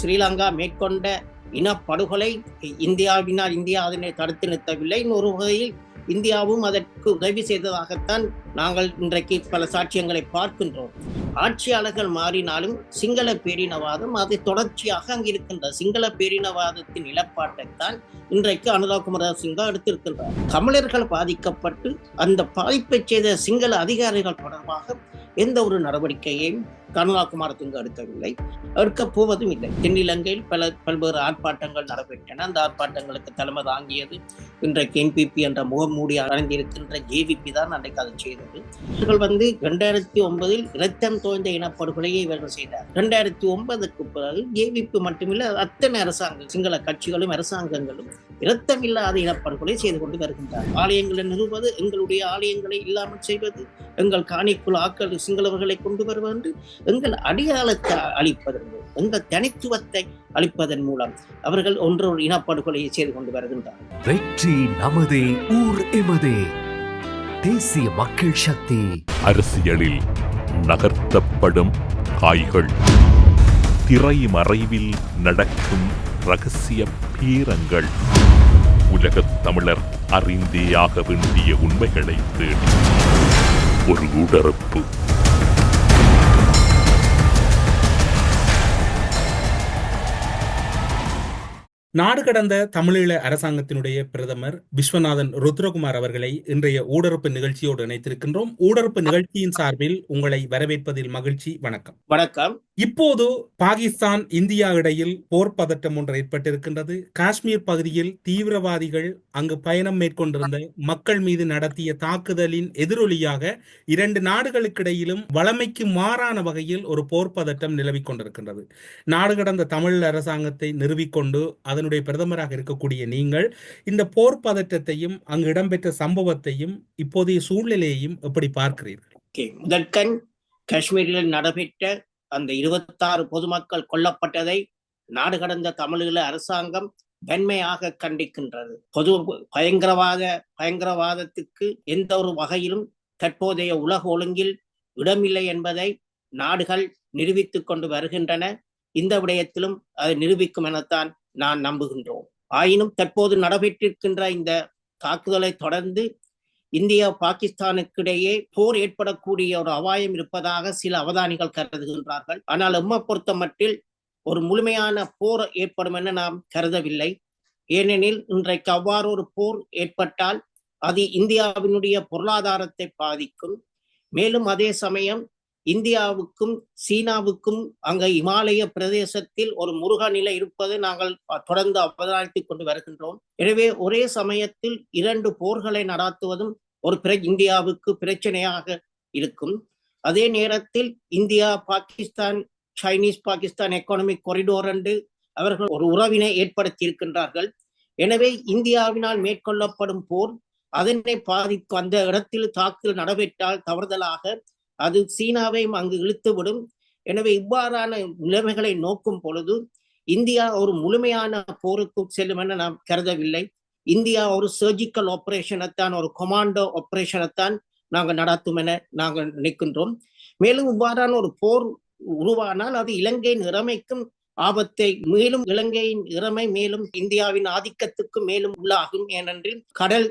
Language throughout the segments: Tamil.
ஸ்ரீலங்கா மேற்கொண்ட இனப்படுகொலை இந்தியாவினால் இந்தியா அதனை தடுத்து நிறுத்தவில்லை. இன்னொரு வகையில் இந்தியாவும் அதற்கு உதவி செய்ததாகத்தான் நாங்கள் இன்றைக்கு பல சாட்சியங்களை பார்க்கின்றோம். ஆட்சியாளர்கள் மாறினாலும் சிங்கள பேரினவாதம் அது தொடர்ச்சியாக அங்கிருக்கின்ற சிங்கள பேரினவாதத்தின் நிலப்பாட்டைத்தான் இன்றைக்கு அனுரா குமாரசிங்க எடுத்திருக்கின்றார். தமிழர்கள் பாதிக்கப்பட்டு அந்த பாதிப்பை செய்த சிங்கள அதிகாரிகள் தொடர்பாக எந்த ஒரு நடவடிக்கையையும் அனுரா குமாரசிங்க எடுக்கவில்லை, எடுக்கப் போவதும் இல்லை. தென்னிலங்கையில் பல்வேறு ஆர்ப்பாட்டங்கள் நடைபெற்றன. அந்த ஆர்ப்பாட்டங்களுக்கு தலைமை தாங்கியது இன்றைக்கு NPP என்ற முகமூடி அடைந்திருக்கின்ற JVP தான் அன்றைக்கு அதை செய்தது. இவர்கள் 2009 இரத்தம் தோய்ந்த இனப்படுகொலையை இவர்கள் செய்தார். 2009க்கு பிறகு JVP மட்டுமில்லை, அத்தனை அரசாங்கம் சிங்கள கட்சிகளும் அரசாங்கங்களும் இரத்தமில்லாத இனப்படுகொலை செய்து கொண்டு வருகின்றனர். ஆலயங்களை நிறுவது, எங்களுடைய ஆலயங்களை இல்லாமல் செய்வது, எங்கள் காணிக்குள் ஆக்கள் சிங்களவர்களை கொண்டு வருவது, எங்கள் அடையாளத்தை அளிப்பதன் மூலம், எங்கள் தனித்துவத்தை அளிப்பதன் மூலம் அவர்கள் ஒன்றொரு இனப்படுகொலையை செய்து கொண்டு வருகின்றனர். வெற்றி நமதே, ஊர் எமதே. தேசிய மக்கள் சக்தி. அரசியலில் நகர்த்தப்படும் காய்கள், திரைமறைவில் நடக்கும் ரகசிய பீரங்கள், உலகத் தமிழர் அறிந்தேயாக வேண்டிய உண்மைகளை தேடி ஒரு உடறுப்பு. நாடு கடந்த தமிழீழ அரசாங்கத்தினுடைய பிரதமர் விஸ்வநாதன் ருத்ரகுமார் அவர்களை இன்றைய ஊடறுப்பு நிகழ்ச்சியோடு இணைத்திருக்கின்றோம். ஊடறுப்பு நிகழ்ச்சியின் சார்பில் உங்களை வரவேற்பதில் மகிழ்ச்சி. வணக்கம். வணக்கம். இப்போது பாகிஸ்தான் இந்தியா இடையில் போர் பதட்டம் ஒன்று ஏற்பட்டிருக்கின்றது. காஷ்மீர் பகுதியில் தீவிரவாதிகள் அங்கு பயணம் மேற்கொண்டிருந்த மக்கள் மீது நடத்திய தாக்குதலின் எதிரொலியாக இரண்டு நாடுகளுக்கிடையிலும் வளமைக்கு மாறான வகையில் ஒரு போர் பதட்டம் நிலவிக் கொண்டிருக்கின்றது. நாடு கடந்த தமிழ் அரசாங்கத்தை நிறுவிக்கொண்டு அதனுடைய பிரதமராக இருக்கக்கூடிய நீங்கள் இந்த போர் பதற்றத்தையும் அங்கு இடம்பெற்ற சம்பவத்தையும் இப்போதைய சூழ்நிலையையும் எப்படி பார்க்கிறீர்கள்? முதற்கண் காஷ்மீரில் நடைபெற்ற அந்த 26 பொதுமக்கள் கொல்லப்பட்டதை நாடு கடந்த தமிழீழ அரசாங்கம் வன்மையாக கண்டிக்கின்றது. பொது பயங்கரவாதத்துக்கு எந்த ஒரு வகையிலும் தற்போதைய உலக ஒழுங்கில் இடமில்லை என்பதை நாடுகள் நிரூபித்துக் கொண்டு வருகின்றன. இந்த விடயத்திலும் அதை நிரூபிக்கும் எனத்தான் நான் நம்புகின்றோம். ஆயினும் தற்போது நடைபெற்றிருக்கின்ற இந்த தாக்குதலை தொடர்ந்து இந்தியா பாகிஸ்தானுக்கிடையே போர் ஏற்படக்கூடிய ஒரு அபாயம் இருப்பதாக சில அவதானிகள் கருதுகின்றார்கள். ஆனால் எம்மை பொறுத்த மட்டில் ஒரு முழுமையான போர் ஏற்படும் என நாம் கருதவில்லை. ஏனெனில் இன்றைக்கு அவ்வாறு ஒரு போர் ஏற்பட்டால் அது இந்தியாவினுடைய பொருளாதாரத்தை பாதிக்கும். மேலும் அதே சமயம் இந்தியாவுக்கும் சீனாவுக்கும் அங்க இமாலய பிரதேசத்தில் ஒரு முருக நிலை இருப்பதை நாங்கள் தொடர்ந்து அவதானித்துக் கொண்டு வருகின்றோம். எனவே ஒரே சமயத்தில் 2 போர்களை நடாத்துவதும் ஒரு இந்தியாவுக்கு பிரச்சனையாக இருக்கும். அதே நேரத்தில் India Pakistan Chinese Pakistan economic corridor என்று அவர்கள் ஒரு உறவினை ஏற்படுத்தி இருக்கின்றார்கள். எனவே இந்தியாவினால் மேற்கொள்ளப்படும் போர் அதனை பாதிக்கும். அந்த இடத்தில் தாக்குதல் நடைபெற்றால் தவறுதலாக அது சீனாவையும் அங்கு இழுத்துவிடும். எனவே இவ்வாறான நிலைமைகளை நோக்கும் பொழுது இந்தியா ஒரு முழுமையான போருக்கு செல்லும் என நாம் கருதவில்லை. இந்தியா ஒரு சர்ஜிக்கல் ஆபரேஷனைத்தான், ஒரு கொமாண்டோ ஆபரேஷனைத்தான் நாங்கள் நடத்தும் என நாங்கள் நினைக்கின்றோம். மேலும் இவ்வாறான ஒரு போர் உருவானால் அது இலங்கையின் இறைமைக்கும் ஆபத்தை, மேலும் இலங்கையின் இறைமை மேலும் இந்தியாவின் ஆதிக்கத்துக்கு மேலும் உள்ளாகும். ஏனென்றில் கடல்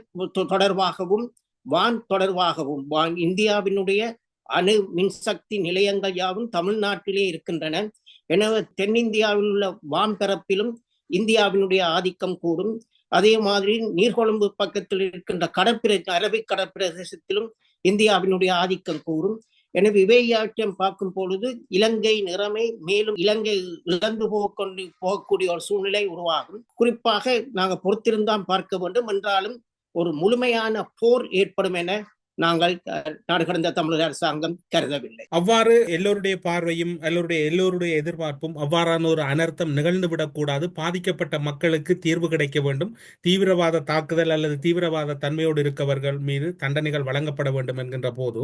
தொடர்பாகவும் வான் தொடர்பாகவும் இந்தியாவினுடைய அணு மின்சக்தி நிலையங்கள் யாவும் தமிழ்நாட்டிலே இருக்கின்றன. எனவே தென்னிந்தியாவில் உள்ள வான்பரப்பிலும் இந்தியாவினுடைய ஆதிக்கம் கூடும். அதே மாதிரி நீர்கொழும்பு பக்கத்தில் இருக்கின்ற அரபிக் கடற்பிரதேசத்திலும் இந்தியாவினுடைய ஆதிக்கம் கூடும். எனவே இவையாற்றம் பார்க்கும் பொழுது இலங்கை நிலைமை மேலும் இலங்கை இழந்து போகக்கூடிய ஒரு சூழ்நிலை உருவாகும். குறிப்பாக நாங்கள் பொறுத்திருந்தான் பார்க்க வேண்டும். என்றாலும் ஒரு முழுமையான போர் ஏற்படும் என நாங்கள் நாடு கடந்த தமிழக அரசாங்கம் கருதவில்லை. அவ்வாறு எல்லோருடைய பார்வையும் எல்லோருடைய எதிர்பார்ப்பும் அவ்வாறான ஒரு அனர்த்தம் நிகழ்ந்துவிடக் கூடாது, பாதிக்கப்பட்ட மக்களுக்கு தீர்வு கிடைக்க வேண்டும், தீவிரவாத தாக்குதல் அல்லது தீவிரவாத தன்மையோடு இருக்கவர்கள் மீது தண்டனைகள் வழங்கப்பட வேண்டும் என்கின்ற போது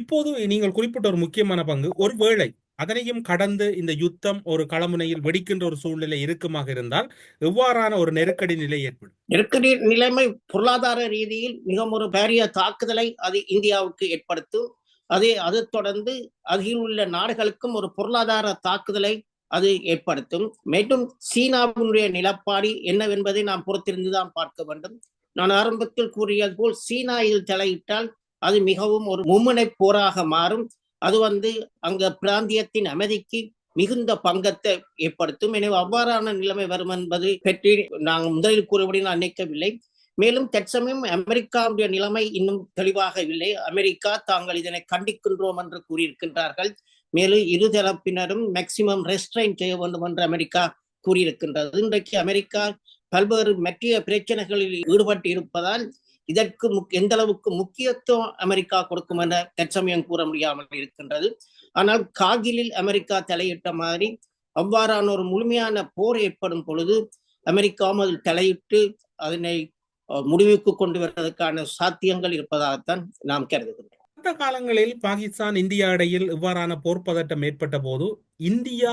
இப்போது நீங்கள் குறிப்பிட்ட ஒரு முக்கியமான பங்கு, ஒருவேளை அதனையும் கடந்து இந்த யுத்தம் ஒரு களமுனையில் வெடிக்கின்ற ஒரு சூழ்நிலை இருக்குமாக இருந்தால் எவ்வாறான ஒரு நெருக்கடி நிலை ஏற்படும்? நெருக்கடி நிலைமை பொருளாதார ரீதியில் மிக ஒரு பெரிய தாக்குதலை அது இந்தியாவுக்கு ஏற்படுத்தும். அதை தொடர்ந்து அருகில் உள்ள நாடுகளுக்கும் ஒரு பொருளாதார தாக்குதலை அது ஏற்படுத்தும். மேலும் சீனாவினுடைய நிலப்பாடு என்னவென்பதை நாம் பொறுத்திருந்துதான் பார்க்க வேண்டும். நான் ஆரம்பத்தில் கூறியது போல் சீனா இதில் தலையிட்டால் அது மிகவும் ஒரு மும்முனை போராக மாறும். அது அங்க பிராந்தியத்தின் அமைதிக்கு மிகுந்த பங்கத்தை ஏற்படுத்தும். எனவே அவ்வாறான நிலைமை வரும் என்பது பற்றி நாங்கள் முதலில் கூறுபடி நான் நினைக்கவில்லை. மேலும் தற்சமயம் அமெரிக்காவுடைய நிலைமை இன்னும் தெளிவாக இல்லை. அமெரிக்கா தாங்கள் இதனை கண்டிக்கின்றோம் என்று கூறியிருக்கின்றார்கள். மேலும் இருதரப்பினரும் மேக்சிமம் ரெஸ்ட்ரைன் செய்ய வேண்டும் என்று அமெரிக்கா கூறியிருக்கின்றது. இன்றைக்கு அமெரிக்கா பல்வேறு மற்ற பிரச்சனைகளில் ஈடுபட்டு இருப்பதால் இதற்கு எந்த அளவுக்கு முக்கியத்துவம் அமெரிக்கா கொடுக்கும் என தற்சமயம் கூற முடியாமல் இருக்கின்றது. ஆனால் கார்கிலில் அமெரிக்கா தலையிட்ட மாதிரி அவ்வாறான ஒரு முழுமையான போர் ஏற்படும் பொழுது அமெரிக்காவும் அதில் தலையிட்டு அதனை முடிவுக்கு கொண்டு வருவதற்கான சாத்தியங்கள் இருப்பதாகத்தான் நாம் கருதுகின்றோம். அந்த காலங்களில் பாகிஸ்தான் இந்தியா இடையில் இவ்வாறான போர் பதட்டம் ஏற்பட்ட போது இந்தியா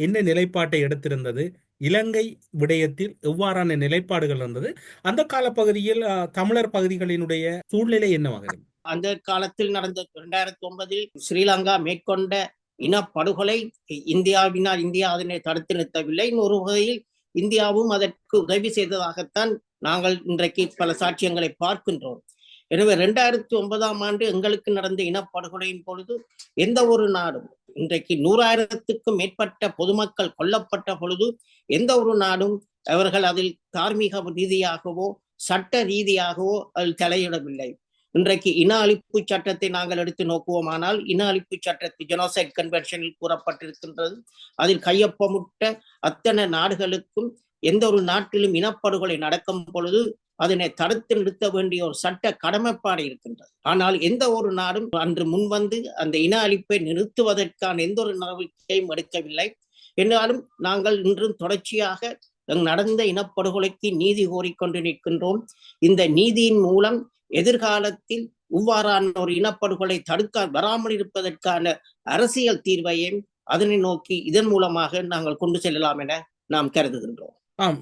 என்ன நிலைப்பாட்டை எடுத்திருந்தது? இலங்கை விடயத்தில் எவ்வாறான நிலைப்பாடுகள் இருந்தது? அந்த காலப்பகுதியில் தமிழர் பகுதிகளினுடைய சூழ்நிலை என்னவாக இருந்தது? அந்த காலத்தில் நடந்த 2009 ஸ்ரீலங்கா மேற்கொண்ட இனப்படுகொலை இந்தியாவினால் இந்தியா அதனை தடுத்து நிறுத்தவில்லை. இன்னொரு வகையில் இந்தியாவும் அதற்கு உதவி செய்ததாகத்தான் நாங்கள் இன்றைக்கு பல சாட்சியங்களை பார்க்கின்றோம். எனவே 2009 எங்களுக்கு நடந்த இனப்படுகொலையின் பொழுது எந்த ஒரு நாடும், இன்றைக்கு 100,000க்கும் மேற்பட்ட பொதுமக்கள் கொல்லப்பட்ட பொழுது எந்த ஒரு நாடும் அவர்கள் அதில் தார்மீக ரீதியாகவோ சட்ட ரீதியாகவோ அதில் தலையிடவில்லை. இன்றைக்கு இன அழிப்பு சட்டத்தை நாங்கள் எடுத்து நோக்குவோமானால் இன அழிப்பு சட்டத்தை ஜெனோசைட் கன்வென்ஷனில் கூறப்பட்டிருக்கின்றது. அதில் கையொப்பமிட்ட அத்தனை நாடுகளுக்கும் எந்த ஒரு நாட்டிலும் இனப்படுகொலை நடக்கும் பொழுது அதனை தடுத்து நிறுத்த வேண்டிய ஒரு சட்ட கடமைப்பாடு இருக்கின்றது. ஆனால் எந்த ஒரு நாடும் அன்று முன்வந்து அந்த இன அழிப்பை நிறுத்துவதற்கான எந்த ஒரு நடவடிக்கையும் எடுக்கவில்லை. என்றாலும் நாங்கள் இன்றும் தொடர்ச்சியாக நடந்த இனப்படுகொலைக்கு நீதி கோரிக்கொண்டு நிற்கின்றோம். இந்த நீதியின் மூலம் எதிர்காலத்தில் இவ்வாறான ஒரு இனப்படுகொலை தடுக்க வராமல் இருப்பதற்கான அரசியல் தீர்வையும் அதனை நோக்கி இதன் மூலமாக நாங்கள் கொண்டு செல்லலாம் என நாம் கருதுகின்றோம்.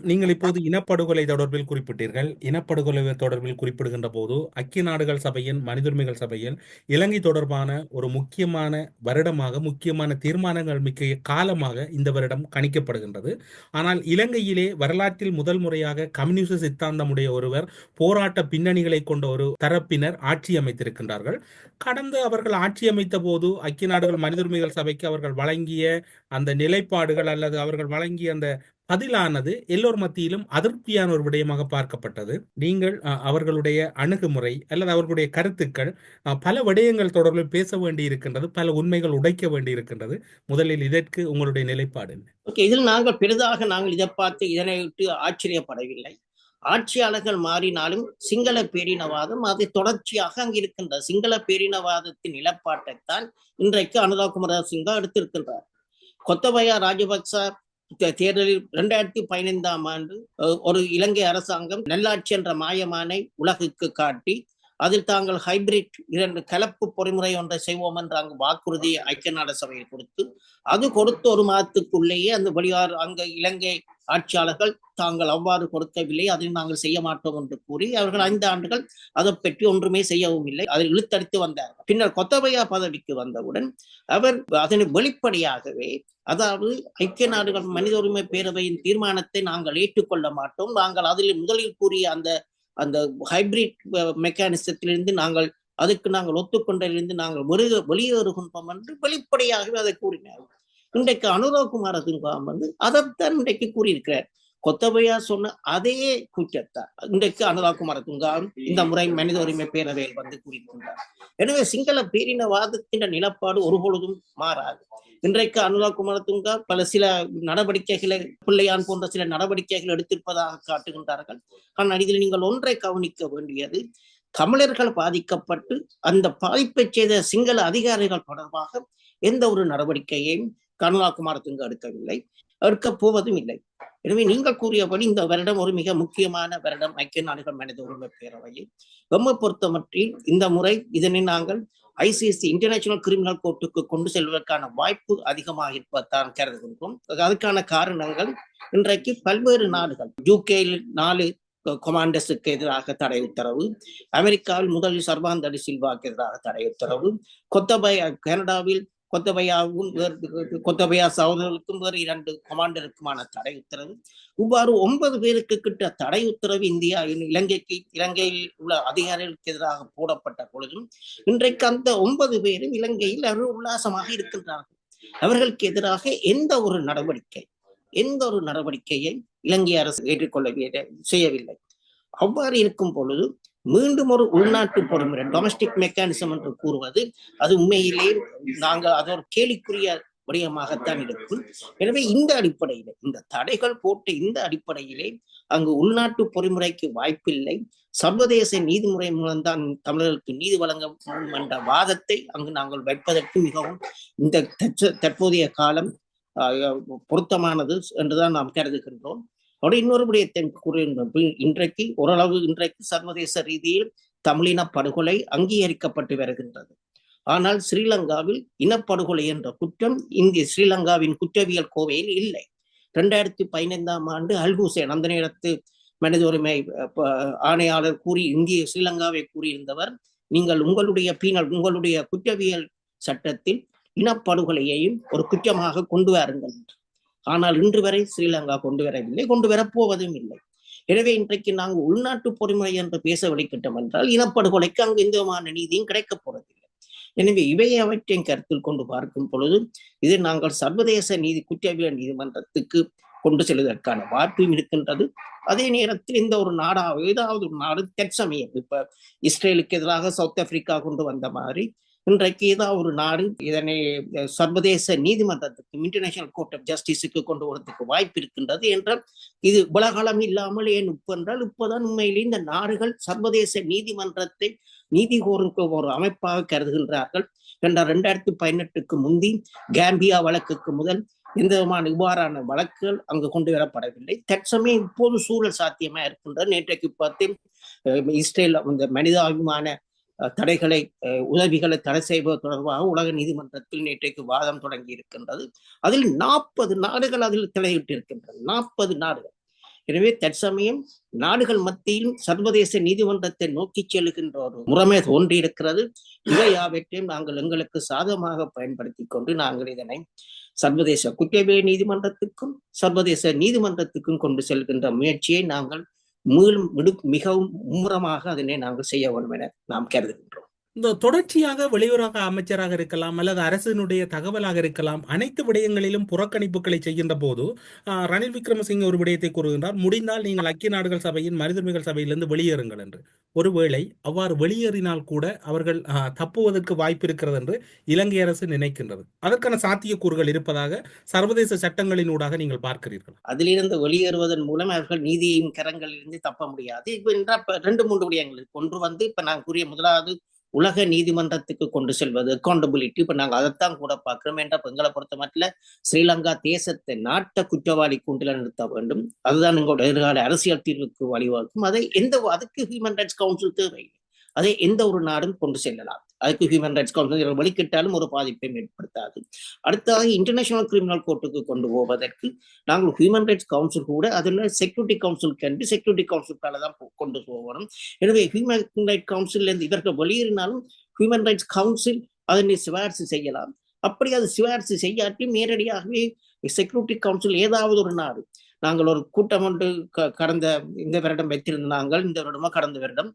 நீங்கள் இப்போது இனப்படுகொலை தொடர்பில் குறிப்பிட்டீர்கள். இனப்படுகொலை தொடர்பில் குறிப்பிடுகின்ற போது ஐக்கிய நாடுகள் சபையின் மனித உரிமைகள் சபையில் இலங்கை தொடர்பான ஒரு முக்கியமான வருடமாக முக்கியமான தீர்மானங்கள் மிக்க காலமாக இந்த வருடம் கணிக்கப்படுகின்றது. ஆனால் இலங்கையிலே வரலாற்றில் முதல் முறையாக கம்யூனிச சித்தாந்தமுடைய ஒருவர் போராட்ட பின்னணிகளை கொண்ட ஒரு தரப்பினர் ஆட்சி அமைத்திருக்கின்றார்கள். கடந்த அவர்கள் ஆட்சி அமைத்த போது ஐக்கிய நாடுகள் மனித உரிமைகள் சபைக்கு அவர்கள் வழங்கிய அந்த நிலைப்பாடுகள் அல்லது அவர்கள் வழங்கிய அந்த பதிலானது எல்லோர் மத்தியிலும் அதிருப்தியான ஒரு விடயமாக பார்க்கப்பட்டது. நீங்கள் அவர்களுடைய அணுகுமுறை அல்லது அவர்களுடைய கருத்துக்கள் பல விடயங்கள் தொடர்பில் பேச வேண்டி இருக்கின்றது, பல உண்மைகள் உடைக்க வேண்டி இருக்கின்றது. முதலில் இதற்கு உங்களுடைய நிலைப்பாடு என்ன? இதில் நாங்கள் பெரிதாக இதை பார்த்து இதனை விட்டு ஆச்சரியப்படவில்லை. ஆட்சியாளர்கள் மாறினாலும் சிங்கள பேரினவாதம் அது தொடர்ச்சியாக அங்கு இருக்கின்றது. சிங்கள பேரினவாதத்தின் நிலப்பாட்டைத்தான் இன்றைக்கு அனுராக் குமாரசிங்க எடுத்திருக்கின்றார். கொத்தபயா ராஜபக்ச தேர்தலில் 2015 ஒரு இலங்கை அரசாங்கம் நல்லாட்சி என்ற மாயமானை உலகுக்கு காட்டி அதில் தாங்கள் ஹைபிரிட் 2 கலப்பு பொறிமுறை ஒன்றை செய்வோம் என்று அங்கு வாக்குறுதியை ஐக்கிய நாடு சபையில் கொடுத்து அது கொடுத்த ஒரு மாதத்துக்குள்ளேயே அந்த வெளியார் அங்க இலங்கை ஆட்சியாளர்கள் தாங்கள் அவ்வாறு கொடுக்கவில்லை, அதில் நாங்கள் செய்ய மாட்டோம் என்று கூறி அவர்கள் 5 ஆண்டுகள் அதை பற்றி ஒன்றுமே செய்யவும் இல்லை. அதில் இழுத்தடித்து வந்தார். பின்னர் கொத்தபயா பதவிக்கு வந்தவுடன் அவர் அதனை வெளிப்படையாகவே, அதாவது ஐக்கிய நாடுகள் மனித உரிமை பேரவையின் தீர்மானத்தை நாங்கள் ஏற்றுக்கொள்ள மாட்டோம், நாங்கள் அதில் முதலில் கூறிய அந்த ஹைபிரிட் மெக்கானிசத்திலிருந்து நாங்கள் ஒத்துக்கொண்டிலிருந்து நாங்கள் வெளியேறுகின்றோம் என்று வெளிப்படையாகவே அதை கூறினார். இன்றைக்கு அனுராக் குமாரசிங்கம் அதைத்தான் இன்றைக்கு கூறியிருக்கிறார். கொத்தபயா சொன்ன அதே குற்றத்தான் இன்றைக்கு அனுராக் குமாரசிங்கம் இந்த முறை மனித உரிமை பேரவையில் கூறியிருக்கின்றார். எனவே சிங்கள பேரினவாதத்தின் நிலப்பாடு ஒருபொழுதும் மாறாது. இன்றைக்கு அனுராக் குமாரசிங்கம் சில நடவடிக்கைகளை, பிள்ளையான் போன்ற சில நடவடிக்கைகள் எடுத்திருப்பதாக காட்டுகின்றார்கள். ஆனால் இதில் நீங்கள் ஒன்றை கவனிக்க வேண்டியது, தமிழர்கள் பாதிக்கப்பட்டு அந்த பாதிப்பை செய்த சிங்கள அதிகாரிகள் தொடர்பாக எந்த ஒரு நடவடிக்கையையும் அனுராக் குமாரசிங்கம் எடுக்கவில்லை, எடுக்கப் போவதும் இல்லை. எனவே நீங்கள் கூறியபடி இந்த வருடம் ஒரு மிக முக்கியமான வருடம் ஐக்கிய நாடுகள் மனித உரிமை பேரவையில். எம்மை பொறுத்தமட்டில் இந்த முறை இதனை நாங்கள் ICC இன்டர்நேஷனல் கிரிமினல் கோர்ட்டுக்கு கொண்டு செல்வதற்கான வாய்ப்பு அதிகமாக இருப்பதான் கருதுகின்றோம். அதுக்கான காரணங்கள், இன்றைக்கு பல்வேறு நாடுகள், UK-யில் 4 கொமாண்டர்ஸுக்கு எதிராக தடை உத்தரவு, அமெரிக்காவில் முதலில் சர்வாந்தர் சில்வாக்கு எதிராக தடை உத்தரவு, கனடாவில் கொத்தபயா சகோதரர்களுக்கும் வேறு 2 கமாண்டருக்குமான தடை உத்தரவு. இவ்வாறு 9 பேருக்கு கிட்ட தடை உத்தரவு இலங்கையில் உள்ள அதிகாரிகளுக்கு எதிராக போடப்பட்ட பொழுதும் இன்றைக்கு அந்த 9 பேரும் இலங்கையில் அவர்கள் உல்லாசமாக இருக்கின்றார்கள். அவர்களுக்கு எதிராக எந்த ஒரு நடவடிக்கையை இலங்கை அரசு ஏற்றுக்கொள்ள செய்யவில்லை. அவ்வாறு இருக்கும் பொழுது மீண்டும் ஒரு உள்நாட்டு பொறுமுறை டொமஸ்டிக் மெக்கானிசம் என்று கூறுவது அது உண்மையிலே நாங்கள் அது ஒரு கேலிக்குரிய விடயமாகத்தான் இருக்கும். எனவே இந்த அடிப்படையிலே இந்த தடைகள் போட்ட இந்த அடிப்படையிலே அங்கு உள்நாட்டு பொறிமுறைக்கு வாய்ப்பில்லை, சர்வதேச நீதிமுறை மூலம்தான் தமிழர்களுக்கு நீதி வழங்க என்ற வாதத்தை அங்கு நாங்கள் வைப்பதற்கு மிகவும் இந்த தற்போதைய காலம் பொருத்தமானது என்றுதான் நாம் கருதுகின்றோம். அவருடைய இன்னொரு விடயத்தை கூறுகின்ற இன்றைக்கு சர்வதேச ரீதியில் தமிழின படுகொலை அங்கீகரிக்கப்பட்டு வருகின்றது. ஆனால் ஸ்ரீலங்காவில் இனப்படுகொலை என்ற குற்றம் ஸ்ரீலங்காவின் குற்றவியல் கோவையில் இல்லை. 2015ஆம் ஆண்டு அல்ஹுசேன் அந்த நேரத்து மனித உரிமை ஆணையாளர் ஸ்ரீலங்காவை கூறியிருந்தவர், நீங்கள் உங்களுடைய குற்றவியல் சட்டத்தில் இனப்படுகொலையையும் ஒரு குற்றமாக கொண்டு வாருங்கள். ஆனால் இன்று வரை ஸ்ரீலங்கா கொண்டு வரவில்லை, கொண்டு வரப்போவதும் இல்லை. எனவே இன்றைக்கு நாங்கள் உள்நாட்டு பொறிமுறை என்று பேச வழிகிட்டோம் என்றால் இனப்படுகொலைக்கு அங்கு எந்த விதமான நீதியும் கிடைக்கப் போவதில்லை. எனவே இவையவற்றையும் கருத்தில் கொண்டு பார்க்கும் பொழுது இது நாங்கள் சர்வதேச குற்றவியல் நீதிமன்றத்துக்கு கொண்டு செல்வதற்கான வாய்ப்பும் இருக்கின்றது. அதே நேரத்தில் இந்த ஒரு ஏதாவது ஒரு நாடு தற்சமயம் இப்ப இஸ்ரேலுக்கு எதிராக சவுத் ஆப்பிரிக்கா கொண்டு வந்த மாதிரி இன்றைக்கு ஏதாவது ஒரு நாடு இதனை சர்வதேச நீதிமன்றத்துக்கு இன்டர்நேஷனல் கோர்ட் ஆஃப் ஜஸ்டிஸுக்கு கொண்டு வரதுக்கு வாய்ப்பு இருக்கின்றது என்றால் இது உலகளம் இல்லாமல் ஏன் என்றால் இப்பதான் உண்மையிலே இந்த நாடுகள் சர்வதேச நீதிமன்றத்தை நீதி கோரும் ஒரு அமைப்பாக கருதுகின்றார்கள். 2018க்கு முந்தி கேம்பியா வழக்குக்கு முதல் எந்த விதமான இவ்வாறான வழக்குகள் அங்கு கொண்டு வரப்படவில்லை. தற்சமயம் இப்போது சூழல் சாத்தியமா இருக்கின்றது. நேற்றைக்கு பார்த்து இஸ்ரேல் அந்த மனிதாபிமான உதவிகளை தடை செய்வது தொடர்பாக உலக நீதிமன்றத்தில் நேற்றைக்கு வாதம் தொடங்கி இருக்கின்றது. அதில் 40 நாடுகள் அதில் தலையிட்டு இருக்கின்றது, 40 நாடுகள். எனவே தற்சமயம் நாடுகள் மத்தியில் சர்வதேச நீதிமன்றத்தை நோக்கி செல்லுகின்ற ஒரு முறைமை தோன்றியிருக்கிறது. இவையாவற்றையும் நாங்கள் எங்களுக்கு சாதகமாக பயன்படுத்தி கொண்டு நாங்கள் இதனை சர்வதேச குற்றவியல் நீதிமன்றத்துக்கும் சர்வதேச நீதிமன்றத்துக்கும் கொண்டு செல்கின்ற முயற்சியை நாங்கள் மிகவும் மும்முரமாக அதனை நாங்கள் செய்ய வேண்டும் என நாம் கருதுகின்றோம். இந்த தொடர்ச்சியாக வெளியுறவு அமைச்சராக இருக்கலாம் அல்லது அரசினுடைய தகவலாக இருக்கலாம், அனைத்து விடயங்களிலும் புறக்கணிப்புகளை செய்கின்ற போது ரணில் விக்ரமசிங்கே ஒரு விடயத்தை கூறுகின்றார், முடிந்தால் நீங்கள் ஐக்கிய நாடுகள் சபையின் மனித உரிமைகள் சபையிலிருந்து வெளியேறுங்கள் என்று. ஒருவேளை அவ்வாறு வெளியேறினால் கூட அவர்கள் தப்புவதற்கு வாய்ப்பு இருக்கிறது என்று இலங்கை அரசு நினைக்கின்றது. அதற்கான சாத்தியக்கூறுகள் இருப்பதாக சர்வதேச சட்டங்களினூடாக நீங்கள் பார்க்கிறீர்கள். அதிலிருந்து வெளியேறுவதன் மூலம் அவர்கள் நீதியின் கரங்களிலிருந்து தப்ப முடியாது. இப்ப 2-3 விடயங்கள். ஒன்று இப்ப நான் கூறிய முதலாவது உலக நீதிமன்றத்துக்கு கொண்டு செல்வது அக்கௌண்டபிலிட்டி. இப்ப நாங்கள் அதைத்தான் கூட பார்க்கிறோம். என்ற எங்களை பொறுத்த மட்டும் ஸ்ரீலங்கா தேசத்தை நாட்ட குற்றவாளி கூண்டில நிறுத்த வேண்டும். அதுதான் எங்களோட எதிர்கால அரசியல் தீர்வுக்கு வழிவகுக்கும். அதுக்கு ஹியூமன் ரைட்ஸ் கவுன்சில் தேவையில்லை. அதை எந்த ஒரு நாடும் கொண்டு செல்லலாம். அதுக்கு ஹியூமன் ரைட்ஸ் கவுன்சில் வெளிக்கிட்டாலும் ஒரு பாதிப்பை ஏற்படுத்தாது. அடுத்ததாக இன்டர்நேஷனல் கிரிமினல் கோர்ட்டுக்கு கொண்டு போவதற்கு நாங்கள் ஹியூமன் ரைட்ஸ் கவுன்சில் கூட அதில் செக்யூரிட்டி கவுன்சிலுக்கால தான் கொண்டு போகணும். எனவே ஹியூமன் ரைட்ஸ் கவுன்சில் இருந்து இவர்கள் வெளியேறினாலும் ஹியூமன் ரைட்ஸ் கவுன்சில் அதனை சிபாரிசு செய்யலாம். அப்படி அது சிபாரிசு செய்யாட்டி நேரடியாகவே செக்யூரிட்டி கவுன்சில் ஏதாவது ஒரு நாடு, நாங்கள் ஒரு கூட்டம் ஒன்று கடந்த இந்த வருடம் வைத்திருந்த நாங்கள் இந்த வருடமா கடந்த வருடம்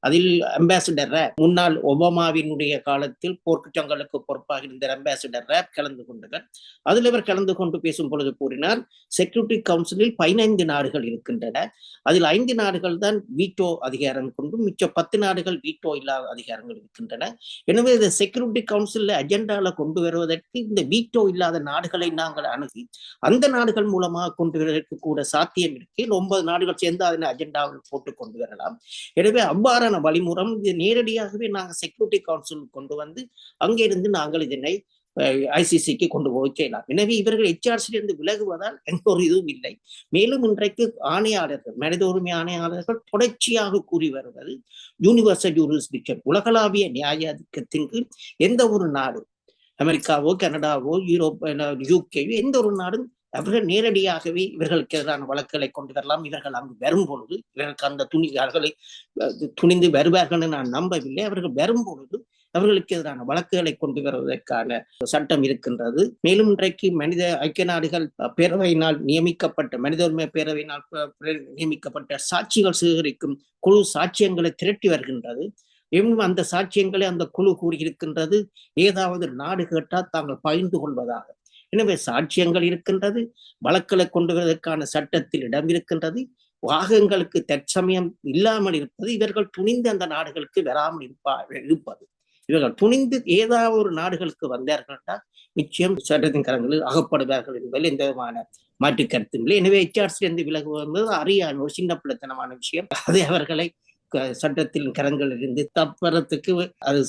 அதில் அம்பாசிடர் முன்னாள் ஒபாமாவினுடைய காலத்தில் போர்க்குற்றங்களுக்கு பொறுப்பாக இருந்த அம்பாசிடர் கலந்து கொண்டனர். அதில் இவர் கலந்து கொண்டு பேசும் பொழுது கூறினார், செக்யூரிட்டி கவுன்சிலில் 15 நாடுகள் இருக்கின்றன, அதில் 5 நாடுகள் தான் வீட்டோ அதிகாரம் கொண்டும் மிச்ச 10 நாடுகள் வீட்டோ இல்லாத அதிகாரங்கள் இருக்கின்றன. எனவே இந்த செக்யூரிட்டி கவுன்சில் அஜெண்டால கொண்டு வருவதற்கு இந்த வீட்டோ இல்லாத நாடுகளை நாங்கள் அணுகி அந்த நாடுகள் மூலமாக கொண்டு வருவதற்கு கூட சாத்தியம் இருக்கு. 9 நாடுகள் சேர்ந்து அதனை அஜெண்டாவில் போட்டு கொண்டு வரலாம். எனவே அவ்வாறான வழிமுறம் இது நேரடியாகவே நாங்கள் செக்யூரிட்டி கவுன்சில் கொண்டு வந்து அங்கிருந்து நாங்கள் இதனை ஐசிசிக்கு கொண்டு போய் செய்யலாம். எனவே இவர்கள் HRC விலகுவதால் எந்த ஒரு இதுவும் இல்லை. மேலும் இன்றைக்கு ஆணையாளர்கள், மனித உரிமை ஆணையாளர்கள் தொடர்ச்சியாக கூறி வருவது யூனிவர்சல் ஜூரிஸ்டிக்ஷன், உலகளாவிய நியாயாதிக்கத்திற்கு எந்த ஒரு நாடு, அமெரிக்காவோ கனடாவோ யூகேவோ எந்த ஒரு நாடும் அவர்கள் நேரடியாகவே இவர்களுக்கு எதிரான வழக்குகளை கொண்டு வரலாம். இவர்கள் அங்கு வரும் பொழுது இவர்களுக்கு அந்த துணிகளை துணிந்து வருவார்கள் நான் நம்பவில்லை. அவர்கள் வரும் பொழுது அவர்களுக்கு எதிரான வழக்குகளை கொண்டு வருவதற்கான சட்டம் இருக்கின்றது. மேலும் இன்றைக்கு மனித ஐக்கிய நாடுகள் பேரவையினால் நியமிக்கப்பட்ட மனித உரிமை பேரவையினால் நியமிக்கப்பட்ட சாட்சிகள் சேகரிக்கும் குழு சாட்சியங்களை திரட்டி வருகின்றது. இன்னும் அந்த சாட்சியங்களை அந்த குழு கூறியிருக்கின்றது ஏதாவது நாடு கேட்டால் தாங்கள் பகிர்ந்து கொள்வதாக. எனவே சாட்சியங்கள் இருக்கின்றது, வழக்குகளை கொண்டு வருவதற்கான சட்டத்தில் இடம் இருக்கின்றது. வாகங்களுக்கு தற்சமயம் இல்லாமல் இருப்பது இவர்கள் துணிந்து அந்த நாடுகளுக்கு வராமல் இருப்பது. இவர்கள் துணிந்து ஏதாவது ஒரு நாடுகளுக்கு வந்தார்கள் என்றால் நிச்சயம் சட்டத்தின் கரங்களில் அகப்படுவார்கள் என்பதில் எந்த விதமான மாற்று கருத்தும் இல்லை. எனவே HRC விலகுவது அறியாமல் ஒரு சின்ன பிள்ளைத்தனமான விஷயம். அதை அவர்களை சட்டத்தின் கரங்களில் இருந்து தப்பறத்துக்கு அது